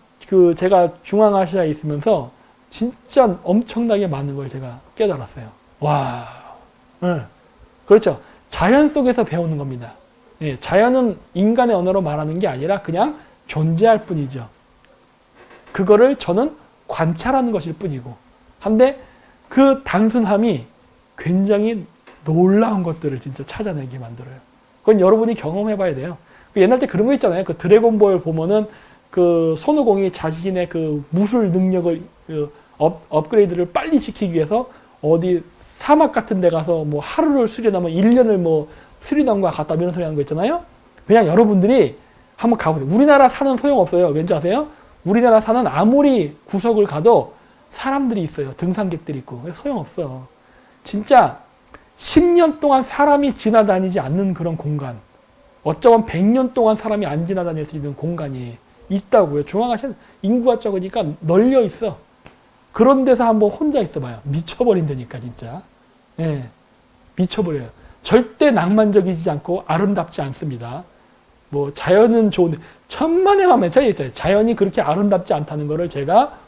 S1: 제가 중앙아시아에 있으면서 진짜 엄청나게 많은 걸 제가 깨달았어요. 와, 예. 그렇죠. 자연 속에서 배우는 겁니다. 예. 자연은 인간의 언어로 말하는 게 아니라 그냥 존재할 뿐이죠. 그거를 저는 관찰하는 것일 뿐이고. 한데 그 단순함이 굉장히 놀라운 것들을 진짜 찾아내게 만들어요. 그건 여러분이 경험해 봐야 돼요. 옛날 때 그런 거 있잖아요. 그 드래곤볼 보면은 그 손오공이 자신의 그 무술 능력을 업그레이드를 빨리 시키기 위해서 어디 사막 같은 데 가서 뭐 하루를 수련하면 1년을 뭐 수련한 거와 같다 이런 소리 하는 거 있잖아요. 그냥 여러분들이 한번 가보세요. 우리나라 산은 소용없어요. 왠지 아세요? 우리나라 산은 아무리 구석을 가도 사람들이 있어요. 등산객들이 있고. 소용없어. 진짜 10년 동안 사람이 지나다니지 않는 그런 공간. 어쩌면 100년 동안 사람이 안 지나다닐 수 있는 공간이 있다고요. 중앙아시아는 인구가 적으니까 널려 있어. 그런 데서 한번 혼자 있어봐요. 미쳐버린다니까 진짜. 예, 미쳐버려요. 절대 낭만적이지 않고 아름답지 않습니다. 뭐 자연은 좋은데 천만의 만에 자연이 그렇게 아름답지 않다는 거를 제가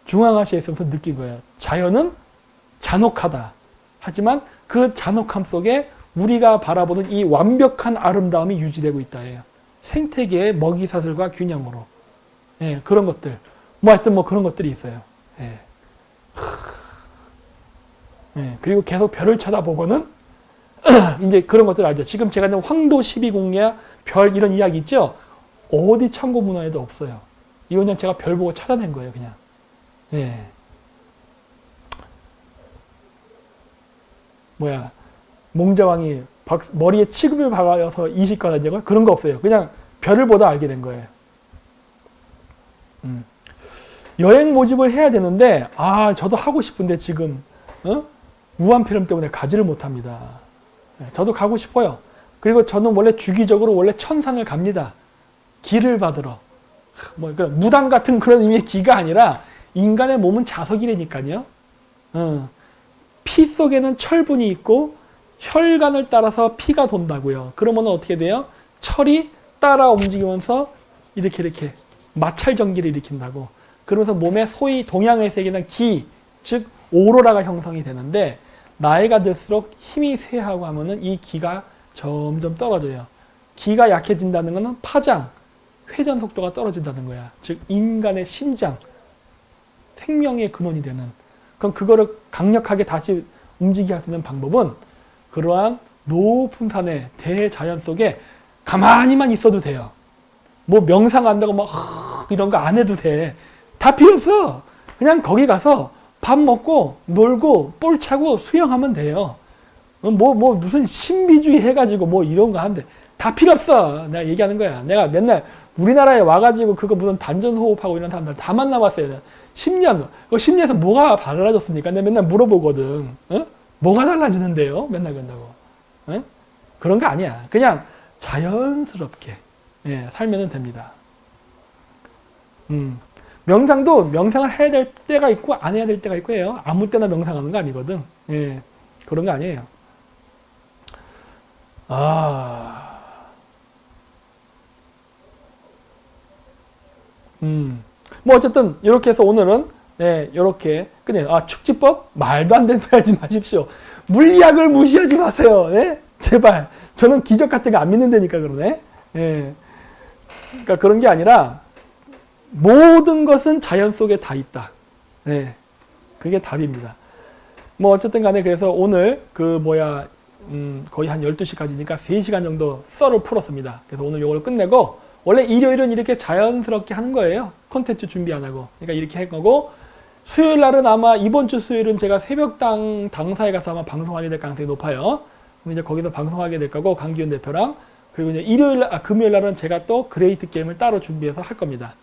S1: 중앙아시아에서 느낀 거예요. 자연은 잔혹하다. 하지만 그 잔혹함 속에 우리가 바라보는 이 완벽한 아름다움이 유지되고 있다예요. 생태계의 먹이사슬과 균형으로. 예, 그런 것들. 뭐 하여튼 뭐 그런 것들이 있어요. 예. 예, 그리고 계속 별을 쳐다보고는 이제 그런 것들 알죠. 지금 제가 있는 황도 12공야 별 이런 이야기 있죠? 어디 참고 문화에도 없어요. 이건 그냥 제가 별 보고 찾아낸 거예요, 그냥. 예. 몽자왕이 머리에 치금을 박아서 이식과 다니고 그런 거 없어요. 그냥 별을 보다 알게 된 거예요. 여행 모집을 해야 되는데 저도 하고 싶은데 지금 우한폐렴 때문에 가지를 못합니다. 저도 가고 싶어요. 그리고 저는 원래 주기적으로 원래 천산을 갑니다. 기를 받으러. 무당 같은 그런 의미의 기가 아니라 인간의 몸은 자석이라니까요. 피 속에는 철분이 있고 혈관을 따라서 피가 돈다고요. 그러면 어떻게 돼요? 철이 따라 움직이면서 이렇게 마찰 전기를 일으킨다고. 그러면서 몸에 소위 동양의 세계는 기, 즉 오로라가 형성이 되는데 나이가 들수록 힘이 쇠하고 하면은 이 기가 점점 떨어져요. 기가 약해진다는 것은 파장, 회전 속도가 떨어진다는 거야. 즉 인간의 심장, 생명의 근원이 되는. 그럼 그거를 강력하게 다시 움직이게 할 수 있는 방법은 그러한 높은 산의 대자연 속에 가만히만 있어도 돼요. 뭐 명상한다고 막 이런 거 안 해도 돼. 다 필요 없어. 그냥 거기 가서 밥 먹고 놀고 볼 차고 수영하면 돼요. 뭐 무슨 신비주의 해가지고 뭐 이런 거 하는데 다 필요 없어. 내가 얘기하는 거야. 내가 맨날 우리나라에 와가지고 그거 무슨 단전호흡하고 이런 사람들 다 만나봤어요. 10년. 10년에서 뭐가 달라졌습니까? 내가 맨날 물어보거든. 뭐가 달라지는데요? 맨날 그런다고. 그런 거 아니야. 그냥 자연스럽게 살면 됩니다. 명상도 명상을 해야 될 때가 있고 안 해야 될 때가 있고 해요. 아무 때나 명상하는 거 아니거든. 그런 거 아니에요. 뭐 어쨌든 이렇게 해서 오늘은 이렇게 끝내요. 축지법? 말도 안 되는 소리 하지 마십시오. 물리학을 무시하지 마세요. 제발. 저는 기적 같은 거 안 믿는다니까 그러네. 그러니까 그런 게 아니라 모든 것은 자연 속에 다 있다. 그게 답입니다. 뭐 어쨌든 간에 그래서 오늘 거의 한 12시까지니까 3시간 정도 썰을 풀었습니다. 그래서 오늘 이걸 끝내고 원래 일요일은 이렇게 자연스럽게 하는 거예요. 콘텐츠 준비 안 하고. 그러니까 이렇게 할 거고, 수요일 날은 아마 이번 주 수요일은 제가 새벽당 당사에 가서 아마 방송하게 될 가능성이 높아요. 그럼 이제 거기서 방송하게 될 거고, 강기훈 대표랑. 그리고 이제 금요일 날은 제가 또 그레이트 게임을 따로 준비해서 할 겁니다.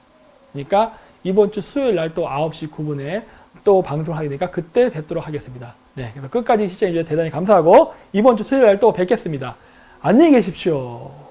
S1: 그러니까 이번 주 수요일 날 또 9시 9분에 또 방송하게 되니까 그때 뵙도록 하겠습니다. 네, 그래서 끝까지 시청해주셔서 대단히 감사하고 이번 주 수요일 날 또 뵙겠습니다. 안녕히 계십시오.